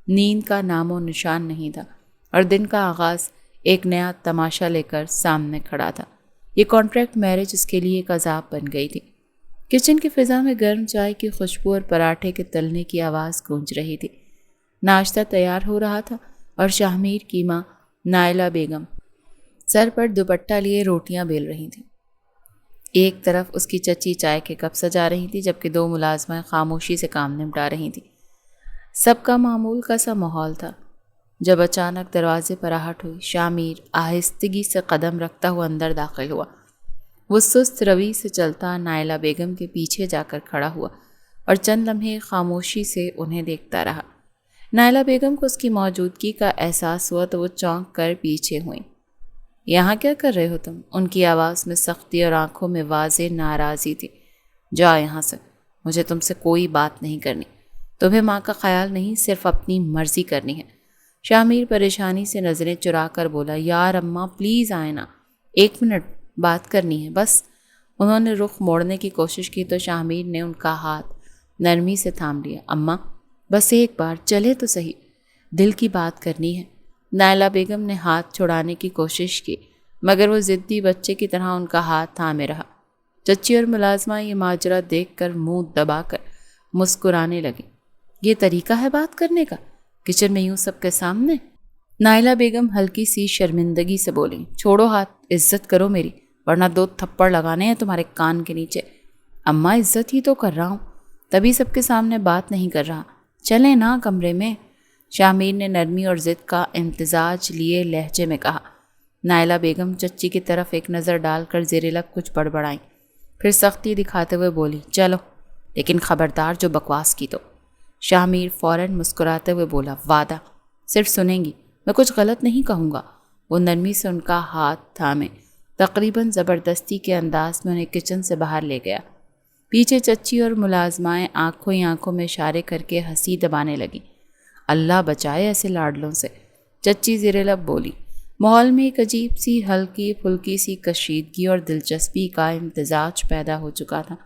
نیند کا نام و نشان نہیں تھا اور دن کا آغاز ایک نیا تماشا لے کر سامنے کھڑا تھا۔ یہ کانٹریکٹ میرج اس کے لیے ایک عذاب بن گئی تھی۔ کچن کی فضا میں گرم چائے کی خوشبو اور پراٹھے کے تلنے کی آواز گونج رہی تھی۔ ناشتہ تیار ہو رہا تھا اور شاہ میر کی ماں نائلہ بیگم سر پر دوپٹہ لیے روٹیاں بیل رہی تھیں۔ ایک طرف اس کی چچی چائے کے کپ سجا رہی تھی، جبکہ دو ملازمائیں خاموشی سے کام نمٹا رہی تھیں۔ سب کا معمول کا سا ماحول تھا جب اچانک دروازے پر آہٹ ہوئی۔ شاہ میر آہستگی سے قدم رکھتا ہوا اندر داخل ہوا۔ وہ سست روی سے چلتا نائلہ بیگم کے پیچھے جا کر کھڑا ہوا اور چند لمحے خاموشی سے انہیں دیکھتا رہا۔ نائلہ بیگم کو اس کی موجودگی کا احساس ہوا تو وہ چونک کر پیچھے ہوئیں۔ یہاں کیا کر رہے ہو تم؟ ان کی آواز میں سختی اور آنکھوں میں واضح ناراضی تھی۔ جاؤ یہاں سے، مجھے تم سے کوئی بات نہیں کرنی، تمہیں ماں کا خیال نہیں، صرف اپنی مرضی کرنی ہے۔ شاہ میر پریشانی سے نظریں چرا کر بولا، یار اماں پلیز آئے نا، 1 منٹ بات کرنی ہے بس۔ انہوں نے رخ موڑنے کی کوشش کی تو شاہ میر نے ان کا ہاتھ نرمی سے تھام لیا۔ اماں بس ایک بار چلے تو صحیح، دل کی بات کرنی ہے۔ نائلہ بیگم نے ہاتھ چھڑانے کی کوشش کی، مگر وہ ضدی بچے کی طرح ان کا ہاتھ تھامے رہا۔ چچی اور ملازمہ یہ ماجرا دیکھ کر منہ دبا کر مسکرانے لگی۔ یہ طریقہ ہے بات کرنے کا، کچن میں یوں سب کے سامنے؟ نائلہ بیگم ہلکی سی شرمندگی سے بولی، چھوڑو ہاتھ، عزت کرو میری، ورنہ 2 تھپڑ لگانے ہیں تمہارے کان کے نیچے۔ اماں عزت ہی تو کر رہا ہوں، تبھی سب کے سامنے بات نہیں کر رہا، چلیں نا کمرے میں۔ شاہ میر نے نرمی اور ضد کا امتزاج لیے لہجے میں کہا۔ نائلہ بیگم چچی کی طرف ایک نظر ڈال کر زیر لب کچھ بڑبڑائیں، پھر سختی دکھاتے ہوئے بولی، چلو لیکن خبردار جو بکواس کی تو۔ شاہ میر فوراً مسکراتے ہوئے بولا، وعدہ، صرف سنیں گی، میں کچھ غلط نہیں کہوں گا۔ وہ نرمی سے ان کا ہاتھ تھامے تقریباً زبردستی کے انداز میں انہیں کچن سے باہر لے گیا۔ پیچھے چچی اور ملازمائیں آنکھوں ہی آنکھوں میں اشارے کر کے ہنسی دبانے لگیں۔ اللہ بچائے ایسے لاڈلوں سے، چچی زیر لب بولی۔ ماحول میں ایک عجیب سی ہلکی پھلکی سی کشیدگی اور دلچسپی کا امتزاج پیدا ہو چکا تھا۔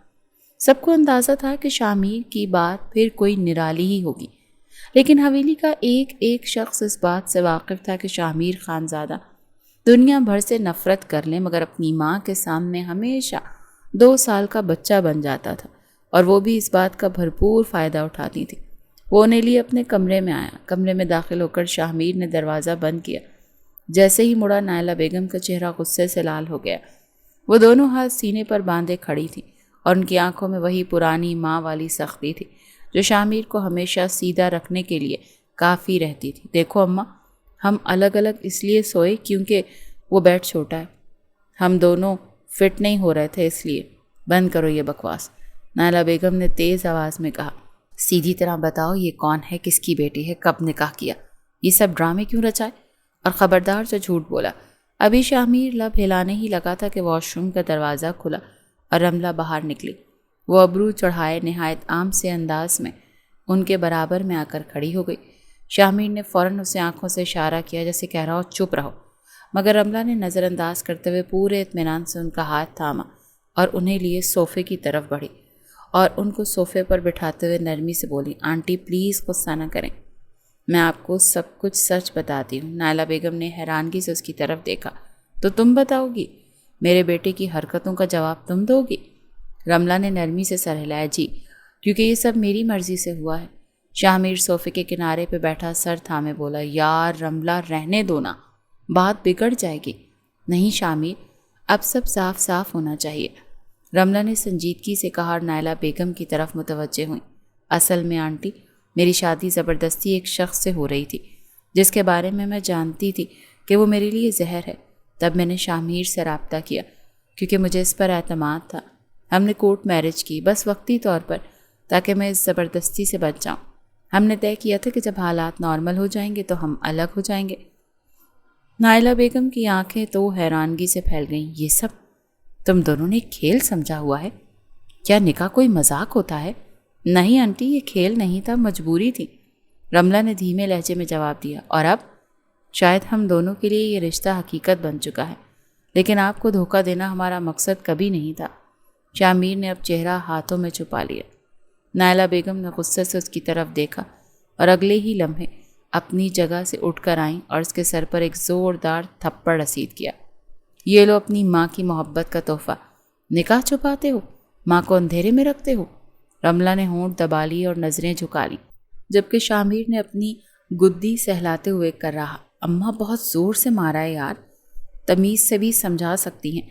سب کو اندازہ تھا کہ شامیر کی بات پھر کوئی نرالی ہی ہوگی، لیکن حویلی کا ایک ایک شخص اس بات سے واقف تھا کہ شامیر خانزادہ دنیا بھر سے نفرت کر لیں مگر اپنی ماں کے سامنے ہمیشہ 2 سال کا بچہ بن جاتا تھا، اور وہ بھی اس بات کا بھرپور فائدہ اٹھاتی تھی۔ وہ انہیں لیے اپنے کمرے میں آیا۔ کمرے میں داخل ہو کر شامیر نے دروازہ بند کیا۔ جیسے ہی مڑا، نائلہ بیگم کا چہرہ غصے سے لال ہو گیا۔ وہ دونوں ہاتھ سینے پر باندھے کھڑی تھی اور ان کی آنکھوں میں وہی پرانی ماں والی سختی تھی جو شامیر کو ہمیشہ سیدھا رکھنے کے لیے کافی رہتی تھی۔ دیکھو اماں، ہم الگ الگ اس لیے سوئے کیونکہ وہ بیڈ چھوٹا ہے، ہم دونوں فٹ نہیں ہو رہے تھے، اس لیے بند کرو یہ بکواس، نائلہ بیگم نے تیز آواز میں کہا۔ سیدھی طرح بتاؤ یہ کون ہے، کس کی بیٹی ہے، کب نکاح کیا، یہ سب ڈرامے کیوں رچائے، اور خبردار جو جھوٹ بولا۔ ابھی شامیر لب ہلانے ہی لگا تھا کہ واش روم کا دروازہ کھلا اور رملہ باہر نکلی۔ وہ ابرو چڑھائے نہایت عام سے انداز میں ان کے برابر میں آ کر کھڑی ہو گئی۔ شامیر نے فوراً اسے آنکھوں سے اشارہ کیا جیسے کہہ رہا ہو چپ رہو، مگر رملہ نے نظر انداز کرتے ہوئے پورے اطمینان سے ان کا ہاتھ تھاما اور انہیں لیے صوفے کی طرف بڑھی اور ان کو صوفے پر بٹھاتے ہوئے نرمی سے بولی، آنٹی پلیز غصہ نہ کریں، میں آپ کو سب کچھ سچ بتاتی ہوں۔ نائلہ بیگم نے حیرانگی سے اس کی طرف دیکھا۔ تو تم بتاؤ گی؟ میرے بیٹے کی حرکتوں کا جواب تم دو گی؟ رملہ نے نرمی سے سر ہلایا، جی، کیونکہ یہ سب میری مرضی سے ہوا ہے۔ شامیر صوفے کے کنارے پہ بیٹھا سر تھامے بولا، یار رملہ رہنے دو نا، بات بگڑ جائے گی۔ نہیں شامیر، اب سب صاف صاف ہونا چاہیے، رملہ نے سنجیدگی سے کہا اور نائلہ بیگم کی طرف متوجہ ہوئیں۔ اصل میں آنٹی، میری شادی زبردستی ایک شخص سے ہو رہی تھی جس کے بارے میں جانتی تھی کہ وہ میرے لیے زہر ہے۔ تب میں نے شامیر سے رابطہ کیا کیونکہ مجھے اس پر اعتماد تھا۔ ہم نے کورٹ میرج کی، بس وقتی طور پر، تاکہ میں اس زبردستی سے بچ جاؤں۔ ہم نے طے کیا تھا کہ جب حالات نارمل ہو جائیں گے تو ہم الگ ہو جائیں گے۔ نائلہ بیگم کی آنکھیں تو حیرانگی سے پھیل گئیں۔ یہ سب تم دونوں نے کھیل سمجھا ہوا ہے؟ کیا نکاح کوئی مذاق ہوتا ہے؟ نہیں آنٹی، یہ کھیل نہیں تھا، مجبوری تھی، رملہ نے دھیمے لہجے میں جواب دیا۔ اور اب شاید ہم دونوں کے لیے یہ رشتہ حقیقت بن چکا ہے، لیکن آپ کو دھوکہ دینا ہمارا مقصد کبھی نہیں تھا۔ شامیر نے اب چہرہ ہاتھوں میں چھپا لیا۔ نائلہ بیگم نے غصے سے اس کی طرف دیکھا اور اگلے ہی لمحے اپنی جگہ سے اٹھ کر آئیں اور اس کے سر پر ایک زوردار تھپڑ رسید کیا۔ یہ لو اپنی ماں کی محبت کا تحفہ، نکاح چھپاتے ہو، ماں کو اندھیرے میں رکھتے ہو۔ رملہ نے ہونٹ دبا لی اور نظریں جھکا لی، جبکہ شامیر نے اپنی گدی سہلاتے ہوئے کر رہا، اماں بہت زور سے مارا ہے یار، تمیز سے بھی سمجھا سکتی ہیں۔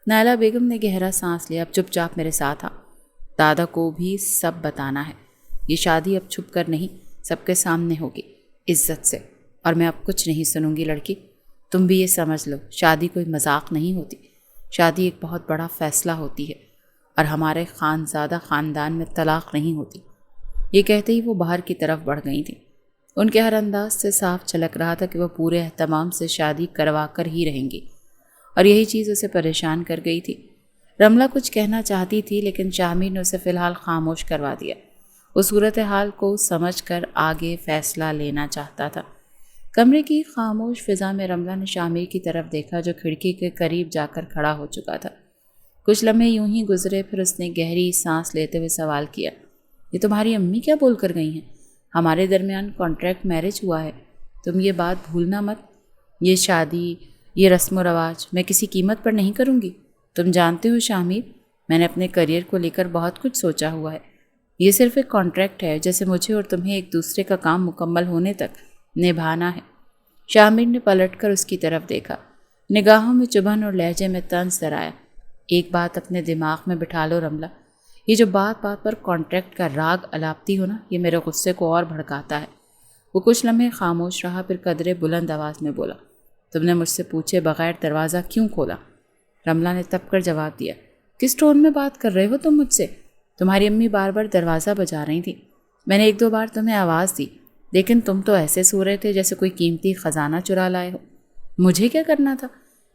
نائلہ بیگم نے گہرا سانس لیا، اب چپ چاپ میرے ساتھ آ، دادا کو بھی سب بتانا ہے، یہ شادی اب چھپ کر نہیں، سب کے سامنے ہوگی، عزت سے، اور میں اب کچھ نہیں سنوں گی۔ لڑکی تم بھی یہ سمجھ لو، شادی کوئی مذاق نہیں ہوتی، شادی ایک بہت بڑا فیصلہ ہوتی ہے، اور ہمارے خانزادہ خاندان میں طلاق نہیں ہوتی۔ یہ کہتے ہی وہ باہر کی طرف بڑھ گئی تھیں۔ ان کے ہر انداز سے صاف جھلک رہا تھا کہ وہ پورے اہتمام سے شادی کروا کر ہی رہیں گی، اور یہی چیز اسے پریشان کر گئی تھی۔ رملہ کچھ کہنا چاہتی تھی لیکن شامیر نے اسے فی الحال خاموش کروا دیا۔ وہ صورتحال کو سمجھ کر آگے فیصلہ لینا چاہتا تھا۔ کمرے کی خاموش فضا میں رملہ نے شامیر کی طرف دیکھا جو کھڑکی کے قریب جا کر کھڑا ہو چکا تھا۔ کچھ لمحے یوں ہی گزرے، پھر اس نے گہری سانس لیتے ہوئے سوال کیا، یہ تمہاری امی کیا بول کر گئی ہیں؟ ہمارے درمیان کانٹریکٹ میرج ہوا ہے، تم یہ بات بھولنا مت، یہ شادی، یہ رسم و رواج میں کسی قیمت پر نہیں کروں گی۔ تم جانتے ہو شامیر، میں نے اپنے کریئر کو لے کر بہت کچھ سوچا ہوا ہے، یہ صرف ایک کانٹریکٹ ہے جیسے مجھے اور تمہیں ایک دوسرے کا کام مکمل ہونے تک نبھانا ہے۔ شامیر نے پلٹ کر اس کی طرف دیکھا، نگاہوں میں چبھن اور لہجے میں طنز آیا۔ ایک بات اپنے دماغ میں بٹھا لو رملہ، یہ جو بات بات پر کانٹریکٹ کا راگ الاپتی ہو نا، یہ میرے غصے کو اور بھڑکاتا ہے۔ وہ کچھ لمحے خاموش رہا، پھر قدرے بلند آواز میں بولا، تم نے مجھ سے پوچھے بغیر دروازہ کیوں کھولا؟ رملہ نے تپ کر جواب دیا، کس ٹون میں بات کر رہے ہو تم مجھ سے؟ تمہاری امی بار بار دروازہ بجا رہی تھی، میں نے 1-2 بار تمہیں آواز دی، لیکن تم تو ایسے سو رہے تھے جیسے کوئی قیمتی خزانہ چرا لائے ہو۔ مجھے کیا کرنا تھا؟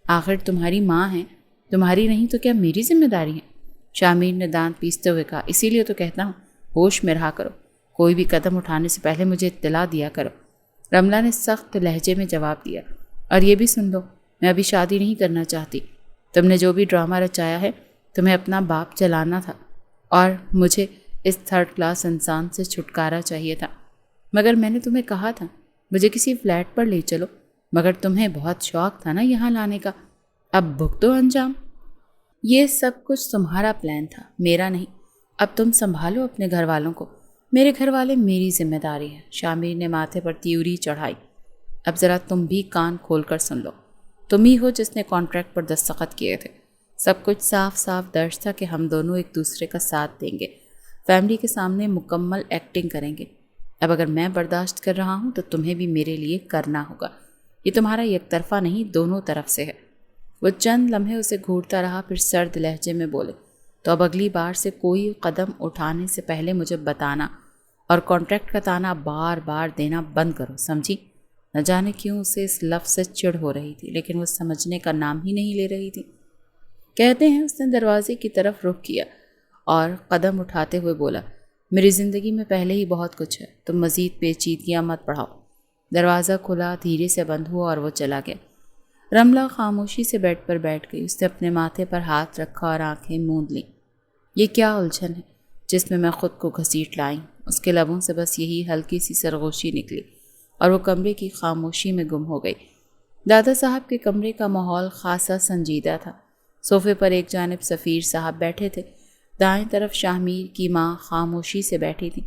آخر تمہاری ماں ہیں، تمہاری نہیں تو کیا میری ذمہ داری ہے؟ شامیر نے دانت پیستے ہوئے کہا، اسی لیے تو کہتا ہوں ہوش میں رہا کرو، کوئی بھی قدم اٹھانے سے پہلے مجھے اطلاع دیا کرو۔ رملہ نے سخت لہجے میں جواب دیا، اور یہ بھی سن لو، میں ابھی شادی نہیں کرنا چاہتی۔ تم نے جو بھی ڈرامہ رچایا ہے، تمہیں اپنا باپ جلانا تھا اور مجھے اس تھرڈ کلاس انسان سے چھٹکارا چاہیے تھا۔ مگر میں نے تمہیں کہا تھا مجھے کسی فلیٹ پر لے چلو، مگر تمہیں بہت شوق تھا نا یہاں لانے کا۔ اب بھگتو انجام۔ یہ سب کچھ تمہارا پلان تھا، میرا نہیں۔ اب تم سنبھالو اپنے گھر والوں کو، میرے گھر والے میری ذمہ داری ہے۔ شامیر نے ماتھے پر تیوری چڑھائی۔ اب ذرا تم بھی کان کھول کر سن لو، تم ہی ہو جس نے کانٹریکٹ پر دستخط کیے تھے۔ سب کچھ صاف صاف درج تھا کہ ہم دونوں ایک دوسرے کا ساتھ دیں گے، فیملی کے سامنے مکمل ایکٹنگ کریں گے۔ اب اگر میں برداشت کر رہا ہوں تو تمہیں بھی میرے لیے کرنا ہوگا۔ یہ تمہارا یک طرفہ نہیں، دونوں طرف سے ہے۔ وہ چند لمحے اسے گھورتا رہا، پھر سرد لہجے میں بولے، تو اب اگلی بار سے کوئی قدم اٹھانے سے پہلے مجھے بتانا، اور کانٹریکٹ کا تانا بار بار دینا بند کرو، سمجھی؟ نہ جانے کیوں اسے اس لفظ سے چڑ ہو رہی تھی، لیکن وہ سمجھنے کا نام ہی نہیں لے رہی تھی۔ کہتے ہیں اس نے دروازے کی طرف رخ کیا اور قدم اٹھاتے ہوئے بولا، میری زندگی میں پہلے ہی بہت کچھ ہے، تم مزید پیچیدگیاں مت بڑھاؤ۔ دروازہ کھلا، دھیرے سے بند ہوا اور وہ چلا گیا۔ رملہ خاموشی سے بیڈ پر بیٹھ گئی۔ اس نے اپنے ماتھے پر ہاتھ رکھا اور آنکھیں موند لیں۔ یہ کیا الجھن ہے جس میں خود کو گھسیٹ لائی؟ اس کے لبوں سے بس یہی ہلکی سی سرگوشی نکلی اور وہ کمرے کی خاموشی میں گم ہو گئی۔ دادا صاحب کے کمرے کا ماحول خاصا سنجیدہ تھا۔ صوفے پر ایک جانب سفیر صاحب بیٹھے تھے، دائیں طرف شاہمیر کی ماں خاموشی سے بیٹھی تھی۔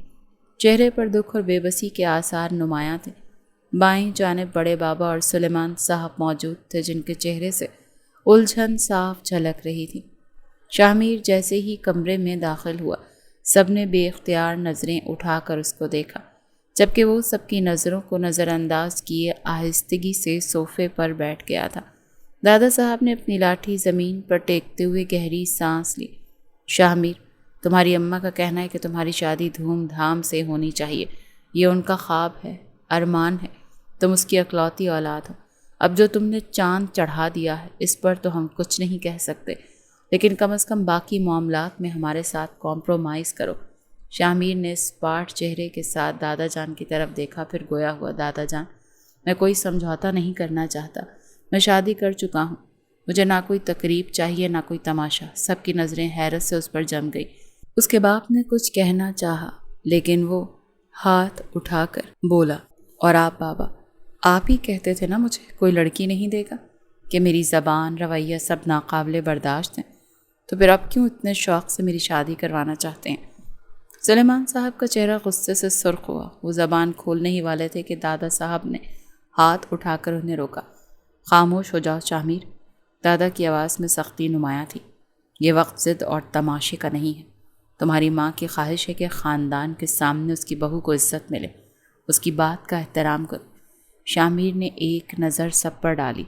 چہرے پر دکھ اور بے بسی کے آثار نمایاں تھے۔ بائیں جانب بڑے بابا اور سلیمان صاحب موجود تھے، جن کے چہرے سے الجھن صاف جھلک رہی تھی۔ شاہمیر جیسے ہی کمرے میں داخل ہوا، سب نے بے اختیار نظریں اٹھا کر اس کو دیکھا، جبکہ وہ سب کی نظروں کو نظر انداز کیے آہستگی سے صوفے پر بیٹھ گیا تھا۔ دادا صاحب نے اپنی لاٹھی زمین پر ٹیکتے ہوئے گہری سانس لی۔ شاہمیر، تمہاری اماں کا کہنا ہے کہ تمہاری شادی دھوم دھام سے ہونی چاہیے، یہ ان کا خواب ہے، ارمان ہے، تم اس کی اکلوتی اولاد ہو۔ اب جو تم نے چاند چڑھا دیا ہے اس پر تو ہم کچھ نہیں کہہ سکتے، لیکن کم از کم باقی معاملات میں ہمارے ساتھ کمپرومائز کرو۔ شاہمیر نے اسپاٹ چہرے کے ساتھ دادا جان کی طرف دیکھا، پھر گویا ہوا، دادا جان، میں کوئی سمجھوتا نہیں کرنا چاہتا، میں شادی کر چکا ہوں، مجھے نہ کوئی تقریب چاہیے نہ کوئی تماشا۔ سب کی نظریں حیرت سے اس پر جم گئی۔ اس کے باپ نے کچھ کہنا چاہا، لیکن وہ ہاتھ اٹھا کر بولا، اور آپ بابا، آپ ہی کہتے تھے نا مجھے کوئی لڑکی نہیں دے گا، کہ میری زبان رویہ سب ناقابل برداشت ہیں، تو پھر اب کیوں اتنے شوق سے میری شادی کروانا چاہتے ہیں؟ سلیمان صاحب کا چہرہ غصے سے سرخ ہوا۔ وہ زبان کھولنے ہی والے تھے کہ دادا صاحب نے ہاتھ اٹھا کر انہیں روکا۔ خاموش ہو جاؤ شاہمیر، دادا کی آواز میں سختی نمایاں تھی۔ یہ وقت ضد اور تماشے کا نہیں ہے۔ تمہاری ماں کی خواہش ہے کہ خاندان کے سامنے اس کی بہو کو عزت ملے، اس کی بات کا احترام کرو۔ شاہمیر نے ایک نظر سب پر ڈالی،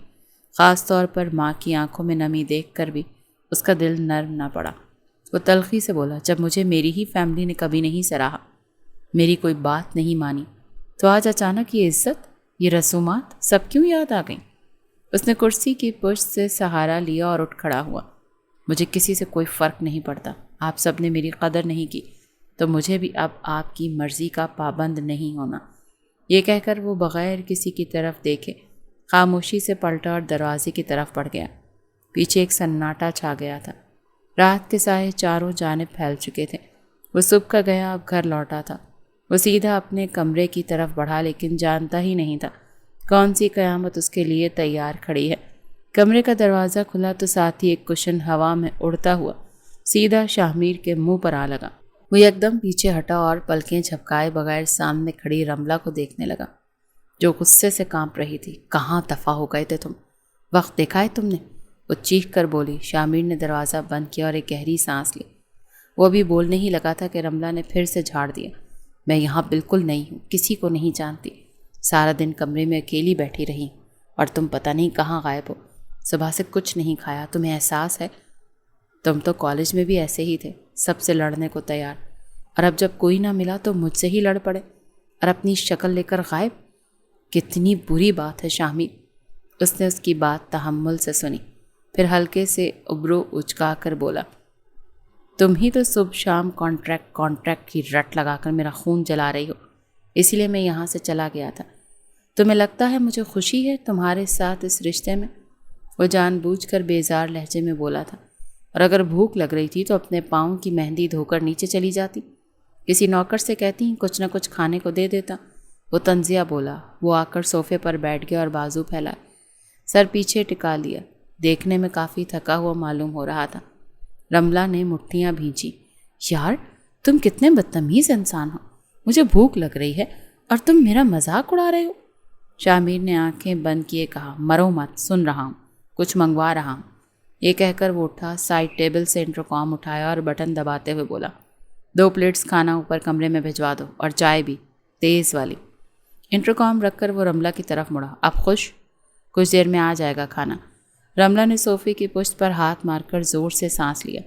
خاص طور پر ماں کی آنکھوں میں نمی دیکھ کر بھی اس کا دل نرم نہ پڑا۔ وہ تلخی سے بولا، جب مجھے میری ہی فیملی نے کبھی نہیں سراہا، میری کوئی بات نہیں مانی، تو آج اچانک یہ عزت، یہ رسومات سب کیوں یاد آ گئیں؟ اس نے کرسی کی پشت سے سہارا لیا اور اٹھ کھڑا ہوا۔ مجھے کسی سے کوئی فرق نہیں پڑتا، آپ سب نے میری قدر نہیں کی، تو مجھے بھی اب آپ کی مرضی کا پابند نہیں ہونا۔ یہ کہہ کر وہ بغیر کسی کی طرف دیکھے خاموشی سے پلٹا اور دروازے کی طرف بڑھ گیا۔ پیچھے ایک سناٹا چھا گیا تھا۔ رات کے سائے چاروں جانب پھیل چکے تھے۔ وہ صبح کا گیا اب گھر لوٹا تھا۔ وہ سیدھا اپنے کمرے کی طرف بڑھا، لیکن جانتا ہی نہیں تھا کون سی قیامت اس کے لیے تیار کھڑی ہے۔ کمرے کا دروازہ کھلا تو ساتھ ہی ایک کشن ہوا میں اڑتا ہوا سیدھا شاہمیر کے منہ پر آ لگا۔ وہ یکدم پیچھے ہٹا اور پلکیں جھپکائے بغیر سامنے کھڑی رملہ کو دیکھنے لگا، جو غصے سے کانپ رہی تھی۔ کہاں دفع ہو گئے تھے تم؟ وقت دیکھا ہے تم نے؟ وہ چیخ کر بولی۔ شاہمیر نے دروازہ بند کیا اور ایک گہری سانس لی۔ وہ بھی بولنے ہی لگا تھا کہ رملہ نے پھر سے جھاڑ دیا۔ میں یہاں بالکل نہیں ہوں، کسی کو نہیں جانتی، سارا دن کمرے میں اکیلی بیٹھی رہی، اور تم پتہ نہیں کہاں غائب ہو۔ صبح سے کچھ نہیں کھایا، تمہیں احساس ہے؟ تم تو کالج میں بھی ایسے ہی تھے، سب سے لڑنے کو تیار، اور اب جب کوئی نہ ملا تو مجھ سے ہی لڑ پڑے، اور اپنی شکل لے کر غائب۔ کتنی بری بات ہے شاہمیر۔ اس نے اس کی بات تحمل سے سنی، پھر ہلکے سے ابرو اچکا کر بولا، تم ہی تو صبح شام کانٹریکٹ کی رٹ لگا کر میرا خون جلا رہی ہو، اسی لیے میں یہاں سے چلا گیا تھا۔ تمہیں لگتا ہے مجھے خوشی ہے تمہارے ساتھ اس رشتے میں؟ وہ جان بوجھ کر بیزار لہجے میں بولا تھا۔ اور اگر بھوک لگ رہی تھی تو اپنے پاؤں کی مہندی دھو کر نیچے چلی جاتی، کسی نوکر سے کہتی کچھ نہ کچھ کھانے کو دے دیتا۔ وہ طنزیہ بولا۔ وہ آ کر صوفے پر بیٹھ گیا اور بازو پھیلائے، سر پیچھے ٹکا لیا، دیکھنے میں کافی تھکا ہوا معلوم ہو رہا تھا۔ رملہ نے مٹھیاں بھینچی۔ یار تم کتنے بدتمیز انسان ہو، مجھے بھوک لگ رہی ہے اور تم میرا مذاق اڑا رہے ہو۔ شامیر نے آنکھیں بند کیے کہا، مرو مت، سن رہا ہوں، کچھ منگوا رہا ہوں۔ یہ کہہ کر وہ اٹھا، سائڈ ٹیبل سے انٹرکام اٹھایا اور بٹن دباتے ہوئے بولا، 2 پلیٹس کھانا اوپر کمرے میں بھجوا دو اور چائے بھی، تیز والی۔ انٹرکام رکھ کر وہ رملہ کی طرف مڑا۔ اب خوش؟ کچھ دیر میں آ جائے گا کھانا۔ رملہ نے صوفے کی پشت پر ہاتھ مار کر زور سے سانس لیا۔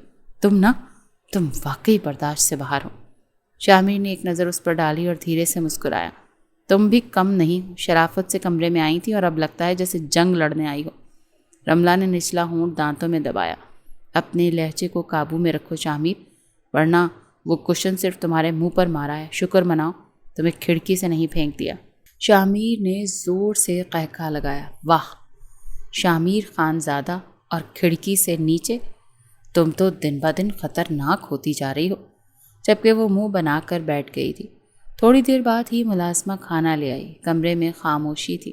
تم واقعی برداشت سے باہر ہو۔ شامیر نے ایک نظر اس پر ڈالی اور دھیرے سے مسکرایا۔ تم بھی کم نہیں، شرافت سے کمرے میں آئی تھی اور اب لگتا ہے جیسے جنگ لڑنے آئی ہو۔ رملہ نے نچلا ہونٹ دانتوں میں دبایا۔ اپنے لہجے کو قابو میں رکھو شامیر، ورنہ وہ کشن صرف تمہارے منہ پر مارا ہے، شکر مناؤ تمہیں کھڑکی سے نہیں پھینک دیا۔ شامیر نے زور سے قہقہ لگایا۔ واہ، شامیر خان زادہ، اور کھڑکی سے نیچے؟ تم تو دن بدن خطرناک ہوتی جا رہی ہو۔ جبکہ وہ منہ بنا کر بیٹھ گئی تھی۔ تھوڑی دیر بعد ہی ملازمہ کھانا لے آئی۔ کمرے میں خاموشی تھی،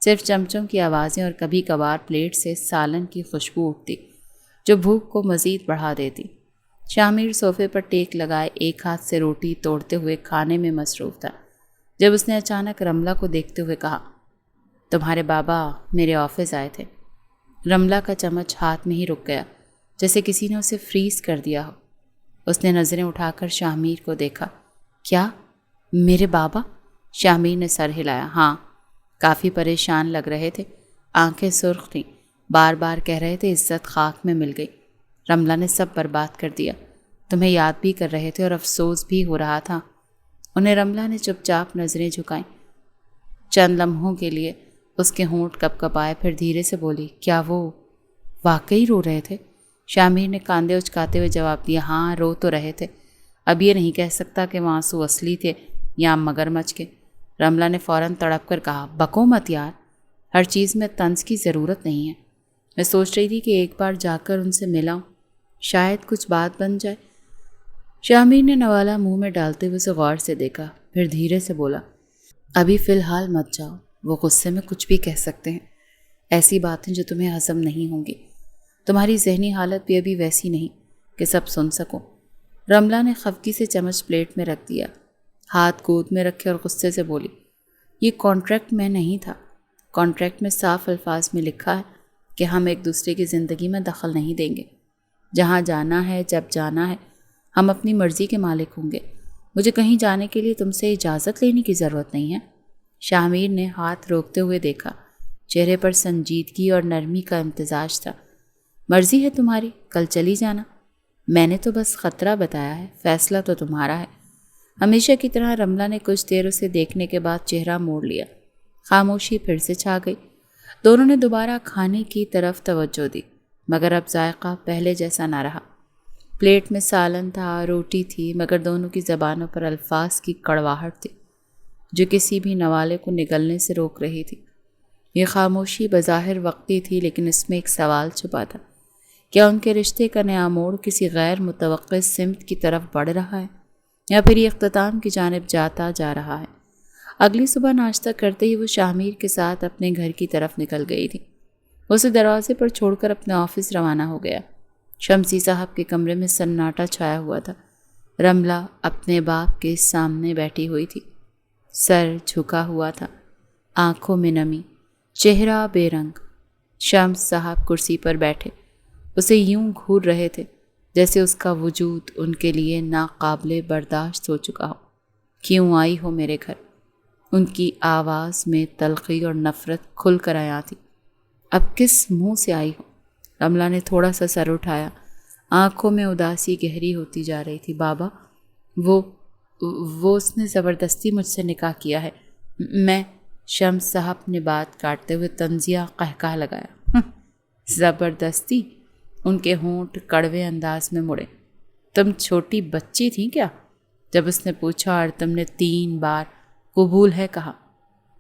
صرف چمچوں کی آوازیں اور کبھی کبھار پلیٹ سے سالن کی خوشبو اٹھتی جو بھوک کو مزید بڑھا دیتی۔ شامیر صوفے پر ٹیک لگائے ایک ہاتھ سے روٹی توڑتے ہوئے کھانے میں مصروف تھا، جب اس نے اچانک رملہ کو دیکھتے ہوئے کہا، تمہارے بابا میرے آفس آئے تھے۔ رملہ کا چمچ ہاتھ میں ہی رک گیا، جیسے کسی نے اسے فریز کر دیا ہو۔ اس نے نظریں اٹھا کر شامیر کو دیکھا۔ کیا میرے بابا؟ شامیر نے سر ہلایا۔ ہاں۔ کافی پریشان لگ رہے تھے، آنکھیں سرخ تھیں، بار بار کہہ رہے تھے عزت خاک میں مل گئی، رملہ نے سب برباد کر دیا، تمہیں یاد بھی کر رہے تھے اور افسوس بھی ہو رہا تھا۔ انہیں رملہ نے چپ چاپ نظریں جھکائیں۔ چند لمحوں کے لیے اس کے ہونٹ کپ کپ آئے، پھر دھیرے سے بولی، کیا وہ واقعی رو رہے تھے؟ شامیر نے کاندھے اچکاتے ہوئے جواب دیا، ہاں رو تو رہے تھے، اب یہ نہیں کہہ سکتا کہ وہ آنسو اصلی تھے یا مگرمچھ کے۔ رملہ نے فوراً تڑپ کر کہا، بکو مت یار، ہر چیز میں طنز کی ضرورت نہیں ہے، میں سوچ رہی تھی کہ ایک بار جا کر ان سے ملاؤں، شاید کچھ بات بن جائے۔ شامیر نے نوالا منہ میں ڈالتے ہوئے اسے غور سے دیکھا، پھر دھیرے سے بولا، ابھی فی الحال مت جاؤ، وہ غصے میں کچھ بھی کہہ سکتے ہیں، ایسی باتیں جو تمہیں ہضم نہیں ہوں گی، تمہاری ذہنی حالت بھی ابھی ویسی نہیں کہ سب سن سکو۔ رملہ نے خفگی سے چمچ پلیٹ میں رکھ دیا، ہاتھ گود میں رکھے اور غصے سے بولی، یہ کانٹریکٹ میں نہیں تھا، کانٹریکٹ میں صاف الفاظ میں لکھا ہے کہ ہم ایک دوسرے کی زندگی میں دخل نہیں دیں گے، جہاں جانا ہے جب جانا ہے ہم اپنی مرضی کے مالک ہوں گے، مجھے کہیں جانے کے لیے تم سے اجازت لینے کی ضرورت نہیں ہے۔ شامیر نے ہاتھ روکتے ہوئے دیکھا، چہرے پر سنجیدگی اور نرمی کا امتزاج تھا۔ مرضی ہے تمہاری، کل چلی جانا، میں نے تو بس خطرہ بتایا ہے، فیصلہ تو تمہارا ہے۔ ہمیشہ کی طرح رملہ نے کچھ دیر اسے دیکھنے کے بعد چہرہ موڑ لیا۔ خاموشی پھر سے چھا گئی۔ دونوں نے دوبارہ کھانے کی طرف توجہ دی، مگر اب ذائقہ پہلے جیسا نہ رہا۔ پلیٹ میں سالن تھا، روٹی تھی، مگر دونوں کی زبانوں پر الفاظ کی کڑواہٹ تھی جو کسی بھی نوالے کو نگلنے سے روک رہی تھی۔ یہ خاموشی بظاہر وقتی تھی، لیکن اس میں ایک سوال چھپا تھا، کیا ان کے رشتے کا نیا موڑ کسی غیر متوقع سمت کی طرف بڑھ رہا ہے یا پھر یہ اختتام کی جانب جاتا جا رہا ہے؟ اگلی صبح ناشتہ کرتے ہی وہ شامیر کے ساتھ اپنے گھر کی طرف نکل گئی تھی۔ اسے دروازے پر چھوڑ کر اپنے آفس روانہ ہو گیا۔ شمسی صاحب کے کمرے میں سناٹا چھایا ہوا تھا۔ رملہ اپنے باپ کے سامنے بیٹھی ہوئی تھی، سر جھکا ہوا تھا، آنکھوں میں نمی، چہرہ بے رنگ۔ شمس صاحب کرسی پر بیٹھے اسے یوں گھور رہے تھے جیسے اس کا وجود ان کے لیے ناقابل برداشت ہو چکا ہو۔ کیوں آئی ہو میرے گھر؟ ان کی آواز میں تلخی اور نفرت کھل کر آیا تھی۔ اب کس منہ سے آئی ہو؟ رملہ نے تھوڑا سا سر اٹھایا، آنکھوں میں اداسی گہری ہوتی جا رہی تھی۔ بابا، وہ اس نے زبردستی مجھ سے نکاح کیا ہے۔ میں شمس صاحب نے بات کاٹتے ہوئے طنزیہ قہقہ لگایا۔ زبردستی؟ ان کے ہونٹ کڑوے انداز میں مڑے۔ تم چھوٹی بچی تھی کیا جب اس نے پوچھا اور تم نے 3 بار قبول ہے کہا؟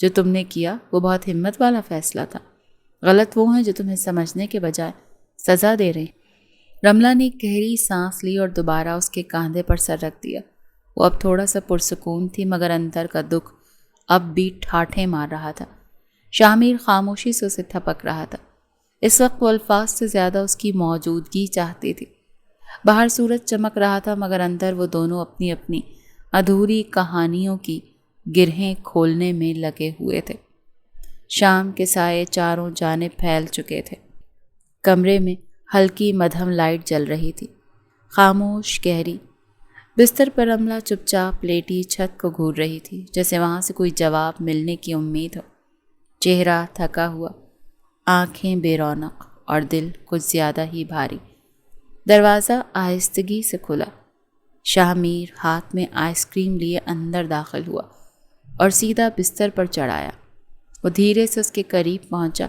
جو تم نے کیا وہ بہت ہمت والا فیصلہ تھا. غلط وہ ہیں جو تمہیں سمجھنے کے بجائے سزا دے رہے ہیں. رملہ نے ایک گہری سانس لی اور دوبارہ اس کے کاندھے پر سر رکھ دیا. وہ اب تھوڑا سا پرسکون تھی مگر اندر کا دکھ اب بھی ٹھاٹھیں مار رہا تھا. شامیر خاموشی سے اسے تھپک رہا تھا. اس وقت وہ الفاظ سے زیادہ اس کی موجودگی چاہتی تھی. باہر سورج چمک رہا تھا مگر اندر وہ دونوں اپنی اپنی ادھوری کہانیوں کی گرہیں کھولنے میں لگے ہوئے تھے. شام کے سائے چاروں جانب پھیل چکے تھے. کمرے میں ہلکی مدھم لائٹ جل رہی تھی، خاموش گہری. بستر پر رملہ چپ چاپ لیٹی چھت کو گھور رہی تھی، جیسے وہاں سے کوئی جواب ملنے کی امید ہو. چہرہ تھکا ہوا، آنکھیں بے رونق اور دل کچھ زیادہ ہی بھاری. دروازہ آہستگی سے کھلا. شامیر ہاتھ میں آئس کریم لیے اندر داخل ہوا اور سیدھا بستر پر چڑھایا. وہ دھیرے سے اس کے قریب پہنچا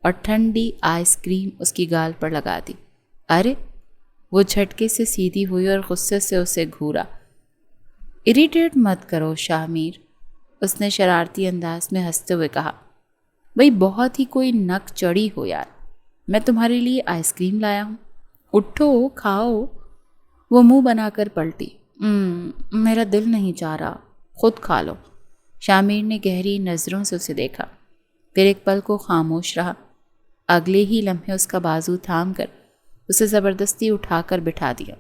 اور ٹھنڈی آئس کریم اس کی گال پر لگا دی. ارے! وہ جھٹکے سے سیدھی ہوئی اور غصے سے اسے گھورا. اریٹیٹ مت کرو شامیر، اس نے شرارتی انداز میں ہنستے ہوئے کہا. بھئی بہت ہی کوئی نک چڑھی ہو یار، میں تمہارے لیے آئس کریم لایا ہوں، اٹھو کھاؤ. وہ منہ بنا کر پلٹی. میرا دل نہیں چاہ رہا، خود کھا لو. شامیر نے گہری نظروں سے اسے دیکھا، پھر ایک پل کو خاموش رہا. اگلے ہی لمحے اس کا بازو تھام کر اسے زبردستی اٹھا کر بٹھا دیا.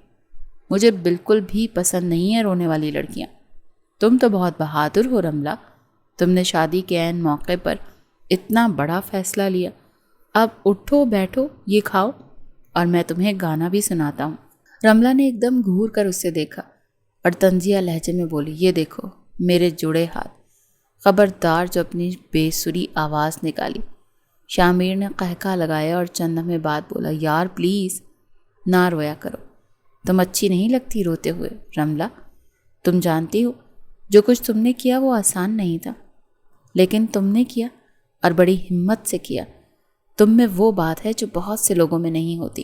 مجھے بالکل بھی پسند نہیں ہے رونے والی لڑکیاں. تم تو بہت بہادر ہو رملہ، تم نے شادی کے عین موقع پر اتنا بڑا فیصلہ لیا. اب اٹھو بیٹھو، یہ کھاؤ اور میں تمہیں گانا بھی سناتا ہوں. رملہ نے ایک دم گھور کر اسے دیکھا اور طنزیہ لہجے میں بولی. یہ دیکھو میرے جڑے ہاتھ، خبردار جو اپنی بے سری آواز نکالی. شامیر نے قہقہ لگایا اور چند لمحے بعد بولا. یار پلیز نہ رویا کرو، تم اچھی نہیں لگتی روتے ہوئے. رملہ تم جانتی ہو جو کچھ تم نے کیا وہ آسان نہیں تھا، لیکن تم نے کیا اور بڑی ہمت سے کیا. تم میں وہ بات ہے جو بہت سے لوگوں میں نہیں ہوتی.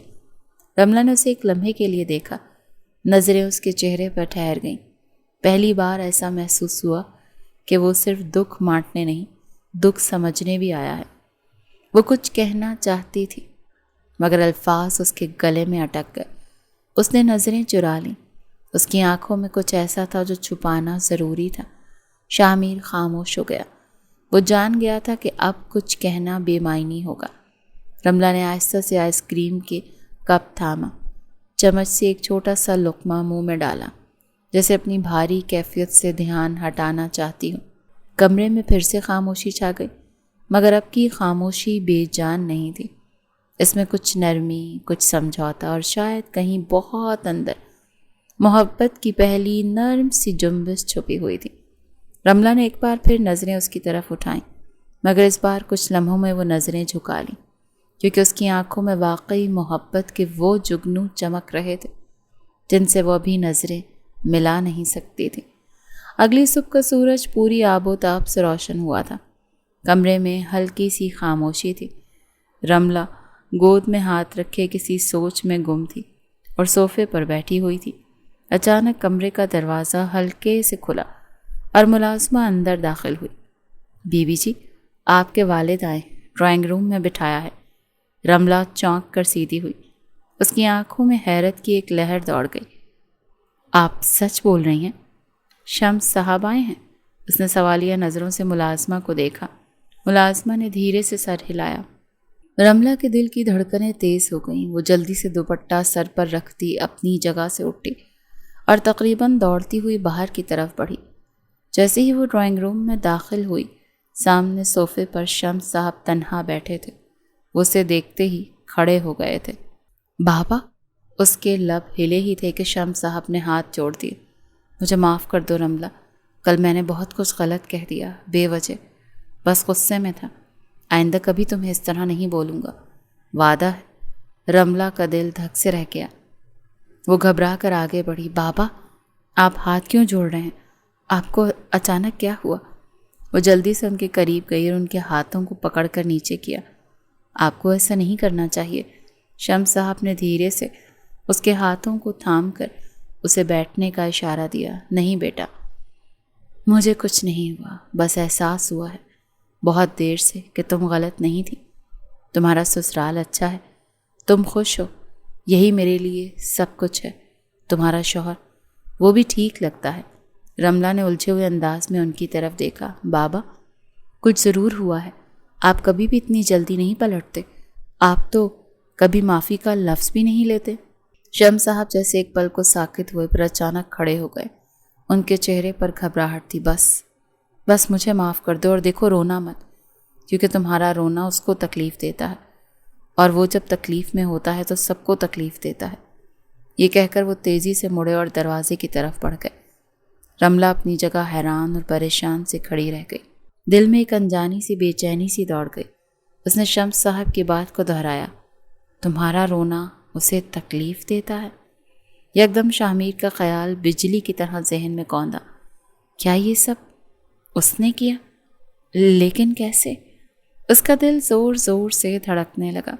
رملہ نے اسے ایک لمحے کے لیے دیکھا، نظریں اس کے چہرے پر ٹھہر گئیں. پہلی بار ایسا محسوس ہوا کہ وہ صرف دکھ بانٹنے نہیں، دکھ سمجھنے بھی آیا ہے. وہ کچھ کہنا چاہتی تھی مگر الفاظ اس کے گلے میں اٹک گئے. اس نے نظریں چرا لیں. اس کی آنکھوں میں کچھ ایسا تھا جو چھپانا ضروری تھا. شامیر خاموش ہو گیا. وہ جان گیا تھا کہ اب کچھ کہنا بے معنی ہوگا. رملہ نے آہستہ سے آئس کریم کے کپ تھاما، چمچ سے ایک چھوٹا سا لقمہ منہ میں ڈالا، جیسے اپنی بھاری کیفیت سے دھیان ہٹانا چاہتی ہوں. کمرے میں پھر سے خاموشی چھا گئی مگر اب کی خاموشی بے جان نہیں تھی. اس میں کچھ نرمی، کچھ سمجھوتا اور شاید کہیں بہت اندر محبت کی پہلی نرم سی جنبش چھپی ہوئی تھی. رملہ نے ایک بار پھر نظریں اس کی طرف اٹھائیں مگر اس بار کچھ لمحوں میں وہ نظریں جھکا لیں کیونکہ اس کی آنکھوں میں واقعی محبت کے وہ جگنو چمک رہے تھے جن سے وہ ابھی نظریں ملا نہیں سکتی تھی. اگلی صبح کا سورج پوری آب و تاب سے روشن ہوا تھا. کمرے میں ہلکی سی خاموشی تھی. رملہ گود میں ہاتھ رکھے کسی سوچ میں گم تھی اور صوفے پر بیٹھی ہوئی تھی. اچانک کمرے کا دروازہ ہلکے سے کھلا اور ملازمہ اندر داخل ہوئی. بی بی جی، آپ کے والد آئے، ڈرائنگ روم میں بٹھایا ہے. رملہ چونک کر سیدھی ہوئی. اس کی آنکھوں میں حیرت کی ایک لہر دوڑ گئی. آپ سچ بول رہی ہیں؟ شمس صاحب آئے ہیں؟ اس نے سوالیہ نظروں سے ملازمہ کو دیکھا. ملازمہ نے دھیرے سے سر ہلایا. رملہ کے دل کی دھڑکنیں تیز ہو گئیں. وہ جلدی سے دوپٹہ سر پر رکھتی اپنی جگہ سے اٹھی اور تقریباً دوڑتی ہوئی باہر کی طرف بڑھی. جیسے ہی وہ ڈرائنگ روم میں داخل ہوئی، سامنے صوفے پر شمس صاحب تنہا بیٹھے تھے. وہ اسے دیکھتے ہی کھڑے ہو گئے تھے. بابا! اس کے لب ہلے ہی تھے کہ شمس صاحب نے ہاتھ جوڑ دیے. مجھے معاف کر دو رملہ، کل میں نے بہت کچھ غلط کہہ دیا بے وجہ، بس غصے میں تھا. آئندہ کبھی تمہیں اس طرح نہیں بولوں گا، وعدہ ہے. رملہ کا دل دھک سے رہ گیا. وہ گھبرا کر آگے بڑھی. بابا آپ ہاتھ کیوں جوڑ رہے ہیں؟ آپ کو اچانک کیا ہوا؟ وہ جلدی سے ان کے قریب گئی اور ان کے ہاتھوں کو پکڑ کر نیچے کیا. آپ کو ایسا نہیں کرنا چاہیے. شمس صاحب نے دھیرے سے اس کے ہاتھوں کو تھام کر اسے بیٹھنے کا اشارہ دیا. نہیں بیٹا، مجھے کچھ نہیں ہوا، بس احساس ہوا ہے بہت دیر سے کہ تم غلط نہیں تھی. تمہارا سسرال اچھا ہے, تم خوش ہو, یہی میرے لیے سب کچھ ہے. تمہارا شوہر, وہ بھی ٹھیک لگتا ہے. رملہ نے الجھے ہوئے انداز میں ان کی طرف دیکھا. بابا, کچھ ضرور ہوا ہے. آپ کبھی بھی اتنی جلدی نہیں پلٹتے. آپ تو کبھی معافی کا لفظ بھی نہیں لیتے. شمس صاحب جیسے ایک پل کو ساکت ہوئے پھر اچانک کھڑے ہو گئے. ان کے چہرے پر گھبراہٹ تھی. بس مجھے معاف کر دو, اور دیکھو رونا مت, کیونکہ تمہارا رونا اس کو تکلیف دیتا ہے, اور وہ جب تکلیف میں ہوتا ہے تو سب کو تکلیف دیتا ہے. یہ کہہ کر وہ تیزی سے مڑے اور دروازے کی طرف بڑھ گئے. رملہ اپنی جگہ حیران اور پریشان سے کھڑی رہ گئی. دل میں ایک انجانی سی بے چینی سی دوڑ گئی. اس نے شمس صاحب کی بات کو دہرایا. تمہارا رونا اسے تکلیف دیتا ہے؟ یکدم شامیر کا خیال بجلی کی طرح ذہن میں کوندا. کیا یہ سب اس نے کیا؟ لیکن کیسے؟ اس کا دل زور زور سے دھڑکنے لگا.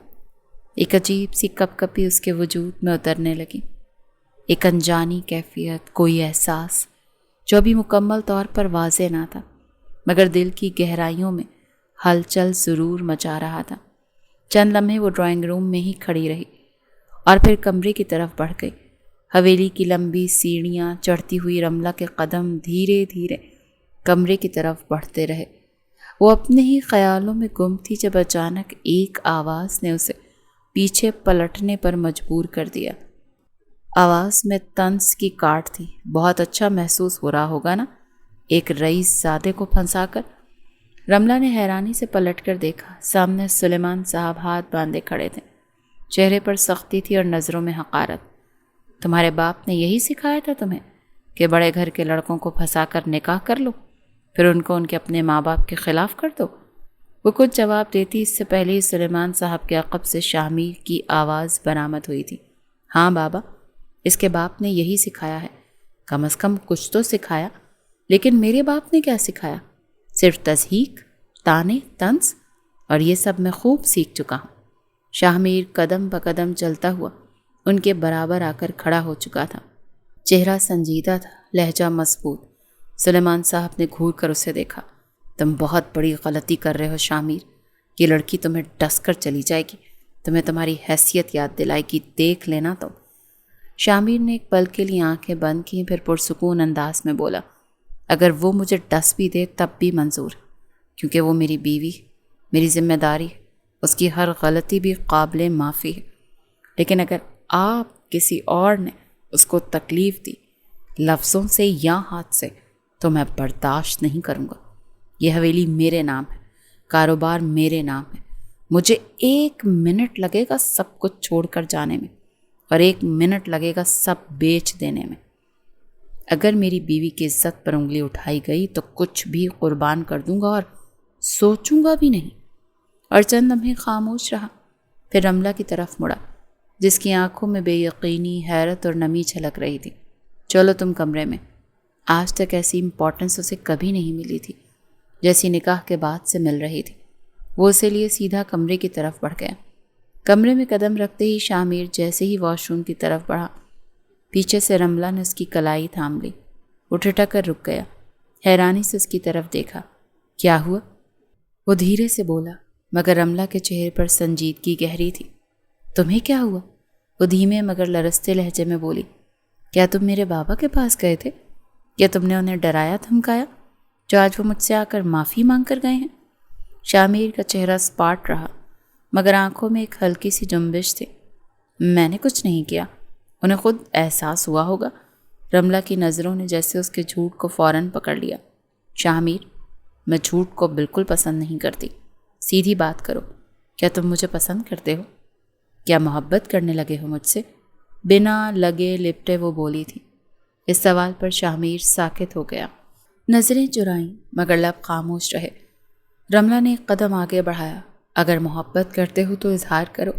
ایک عجیب سی کپ کپی اس کے وجود میں اترنے لگی. ایک انجانی کیفیت, کوئی احساس جو ابھی مکمل طور پر واضح نہ تھا, مگر دل کی گہرائیوں میں ہلچل ضرور مچا رہا تھا. چند لمحے وہ ڈرائنگ روم میں ہی کھڑی رہی اور پھر کمرے کی طرف بڑھ گئی. حویلی کی لمبی سیڑھیاں چڑھتی ہوئی رملہ کے قدم دھیرے دھیرے کمرے کی طرف بڑھتے رہے. وہ اپنے ہی خیالوں میں گم تھی جب اچانک ایک آواز نے اسے پیچھے پلٹنے پر مجبور کر دیا. آواز میں طنز کی کاٹ تھی. بہت اچھا محسوس ہو رہا ہوگا نا ایک رئیس زادے کو پھنسا کر. رملہ نے حیرانی سے پلٹ کر دیکھا. سامنے سلیمان صاحب ہاتھ باندھے کھڑے تھے. چہرے پر سختی تھی اور نظروں میں حقارت. تمہارے باپ نے یہی سکھایا تھا تمہیں کہ بڑے گھر کے لڑکوں کو پھنسا کر نکاح کر لو, پھر ان کو ان کے اپنے ماں باپ کے خلاف کر دو؟ وہ کچھ جواب دیتی اس سے پہلے ہی سلیمان صاحب کے عقب سے شامیر کی آواز برآمد ہوئی تھی. ہاں بابا, اس کے باپ نے یہی سکھایا ہے. کم از کم کچھ تو سکھایا. لیکن میرے باپ نے کیا سکھایا؟ صرف تضحیک, تانے, طنز, اور یہ سب میں خوب سیکھ چکا ہوں. شامیر قدم بقدم چلتا ہوا ان کے برابر آ کر کھڑا ہو چکا تھا. چہرہ سنجیدہ تھا, لہجہ مضبوط. سلیمان صاحب نے گھور کر اسے دیکھا. تم بہت بڑی غلطی کر رہے ہو شامیر. یہ لڑکی تمہیں ڈس کر چلی جائے گی, تمہیں تمہاری حیثیت یاد دلائے گی. دیکھ لینا تم. شامیر نے ایک پل کے لیے آنکھیں بند کیں, پھر پرسکون انداز میں بولا. اگر وہ مجھے ڈس بھی دے تب بھی منظور, کیونکہ وہ میری بیوی, میری ذمہ داری. اس کی ہر غلطی بھی قابل معافی ہے. لیکن اگر آپ کسی اور نے اس کو تکلیف دی, لفظوں سے یا ہاتھ سے, تو میں برداشت نہیں کروں گا. یہ حویلی میرے نام ہے, کاروبار میرے نام ہے. مجھے 1 منٹ لگے گا سب کچھ چھوڑ کر جانے میں, اور 1 منٹ لگے گا سب بیچ دینے میں. اگر میری بیوی کی عزت پر انگلی اٹھائی گئی تو کچھ بھی قربان کر دوں گا, اور سوچوں گا بھی نہیں. اور چند لمحے خاموش رہا, پھر رملہ کی طرف مڑا جس کی آنکھوں میں بے یقینی, حیرت اور نمی چھلک رہی تھی. چلو تم کمرے میں. آج تک ایسی امپورٹنس اسے کبھی نہیں ملی تھی جیسی نکاح کے بعد سے مل رہی تھی. وہ اسے لیے سیدھا کمرے کی طرف بڑھ گیا. کمرے میں قدم رکھتے ہی شامیر جیسے ہی واش روم کی طرف بڑھا, پیچھے سے رملہ نے اس کی کلائی تھام لی. وہ ٹھٹک کر رک گیا, حیرانی سے اس کی طرف دیکھا. کیا ہوا؟ وہ دھیرے سے بولا, مگر رملہ کے چہرے پر سنجیدگی گہری تھی. تمہیں کیا ہوا؟ وہ دھیمے مگر لرزتے لہجے میں بولی. کیا تم میرے بابا کے پاس گئے تھے؟ کیا تم نے انہیں ڈرایا دھمکایا جو آج وہ مجھ سے آ کر معافی مانگ کر گئے ہیں؟ شامیر کا چہرہ سپاٹ رہا, مگر آنکھوں میں ایک ہلکی سی جنبش تھی. میں نے کچھ نہیں کیا, انہیں خود احساس ہوا ہوگا. رملہ کی نظروں نے جیسے اس کے جھوٹ کو فوراً پکڑ لیا. شامیر, میں جھوٹ کو بالکل پسند نہیں کرتی. سیدھی بات کرو, کیا تم مجھے پسند کرتے ہو؟ کیا محبت کرنے لگے ہو مجھ سے؟ بنا لگے لپٹے وہ بولی تھی. اس سوال پر شامیر ساکت ہو گیا. نظریں چرائیں مگر لب خاموش رہے. رملہ نے ایک قدم آگے بڑھایا. اگر محبت کرتے ہو تو اظہار کرو,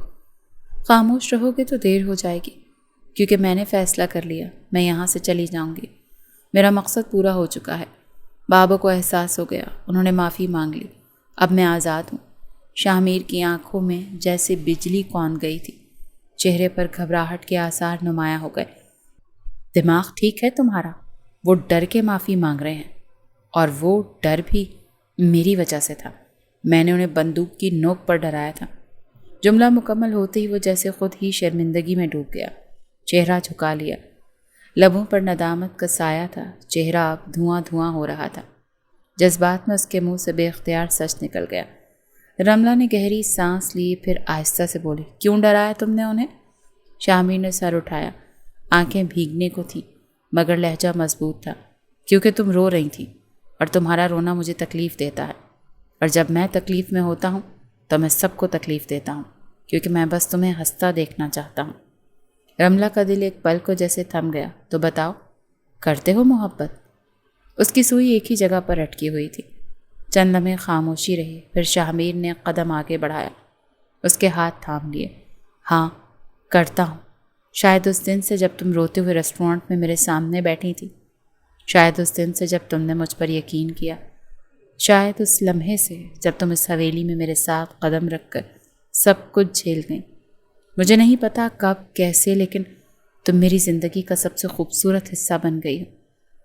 خاموش رہو گے تو دیر ہو جائے گی. کیونکہ میں نے فیصلہ کر لیا, میں یہاں سے چلی جاؤں گی. میرا مقصد پورا ہو چکا ہے. بابا کو احساس ہو گیا, انہوں نے معافی مانگ لی. اب میں آزاد ہوں. شامیر کی آنکھوں میں جیسے بجلی کون گئی تھی. چہرے پر گھبراہٹ کے آثار نمایاں ہو گئے. دماغ ٹھیک ہے تمہارا؟ وہ ڈر کے معافی مانگ رہے ہیں, اور وہ ڈر بھی میری وجہ سے تھا. میں نے انہیں بندوق کی نوک پر ڈرایا تھا۔ جملہ مکمل ہوتے ہی وہ جیسے خود ہی شرمندگی میں ڈوب گیا، چہرہ جھکا لیا، لبوں پر ندامت کا سایہ تھا، چہرہ اب دھواں دھواں ہو رہا تھا۔ جذبات میں اس کے منہ سے بے اختیار سچ نکل گیا۔ رملہ نے گہری سانس لی، پھر آہستہ سے بولی، کیوں ڈرایا تم نے انہیں؟ شامیر نے سر اٹھایا، آنکھیں بھیگنے کو تھیں مگر لہجہ مضبوط تھا، کیونکہ تم رو رہی تھی اور تمہارا رونا مجھے تکلیف دیتا ہے، اور جب میں تکلیف میں ہوتا ہوں تو میں سب کو تکلیف دیتا ہوں، کیونکہ میں بس تمہیں ہنستا دیکھنا چاہتا ہوں۔ رملہ کا دل ایک پل کو جیسے تھم گیا۔ تو بتاؤ، کرتے ہو محبت؟ اس کی سوئی ایک ہی جگہ پر اٹکی ہوئی تھی۔ چند لمحے خاموشی رہی، پھر شامیر نے قدم آگے بڑھایا، اس کے ہاتھ تھام لیے۔ ہاں کرتا ہوں، شاید اس دن سے جب تم روتے ہوئے ریسٹورانٹ میں میرے سامنے بیٹھی تھی، شاید اس دن سے جب تم نے مجھ پر یقین کیا، شاید اس لمحے سے جب تم اس حویلی میں میرے ساتھ قدم رکھ کر سب کچھ جھیل گئیں۔ مجھے نہیں پتا کب کیسے، لیکن تم میری زندگی کا سب سے خوبصورت حصہ بن گئی ہو۔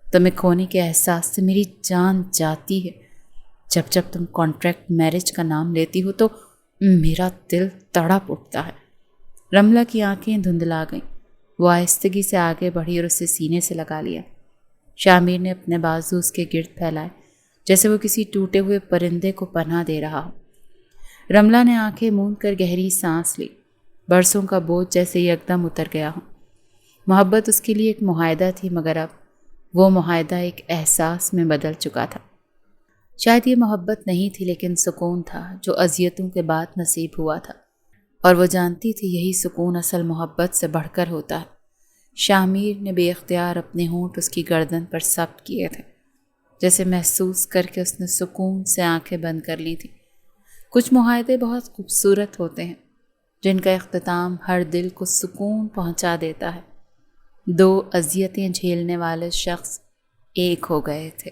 تمہیں کھونے کے احساس سے میری جان جاتی ہے۔ جب جب تم کانٹریکٹ میرج کا نام لیتی ہو تو میرا دل تڑپ اٹھتا ہے۔ رملہ کی آنکھیں دھندلا گئیں، وہ آہستگی سے آگے بڑھی اور اسے سینے سے لگا لیا۔ شامیر نے اپنے بازو اس کے گرد پھیلائے، جیسے وہ کسی ٹوٹے ہوئے پرندے کو پناہ دے رہا ہو۔ رملہ نے آنکھیں موند کر گہری سانس لی، برسوں کا بوجھ جیسے یکدم اتر گیا ہو۔ محبت اس کے لیے ایک معاہدہ تھی، مگر اب وہ معاہدہ ایک احساس میں بدل چکا تھا۔ شاید یہ محبت نہیں تھی، لیکن سکون تھا جو اذیتوں کے بعد نصیب ہوا تھا، اور وہ جانتی تھی یہی سکون اصل محبت سے بڑھ کر ہوتا ہے۔ شامیر نے بے اختیار اپنے ہونٹ اس کی گردن پر ثبت کیے تھے، جیسے محسوس کر کے اس نے سکون سے آنکھیں بند کر لی تھیں۔ کچھ معاہدے بہت خوبصورت ہوتے ہیں، جن کا اختتام ہر دل کو سکون پہنچا دیتا ہے۔ دو اذیتیں جھیلنے والے شخص ایک ہو گئے تھے۔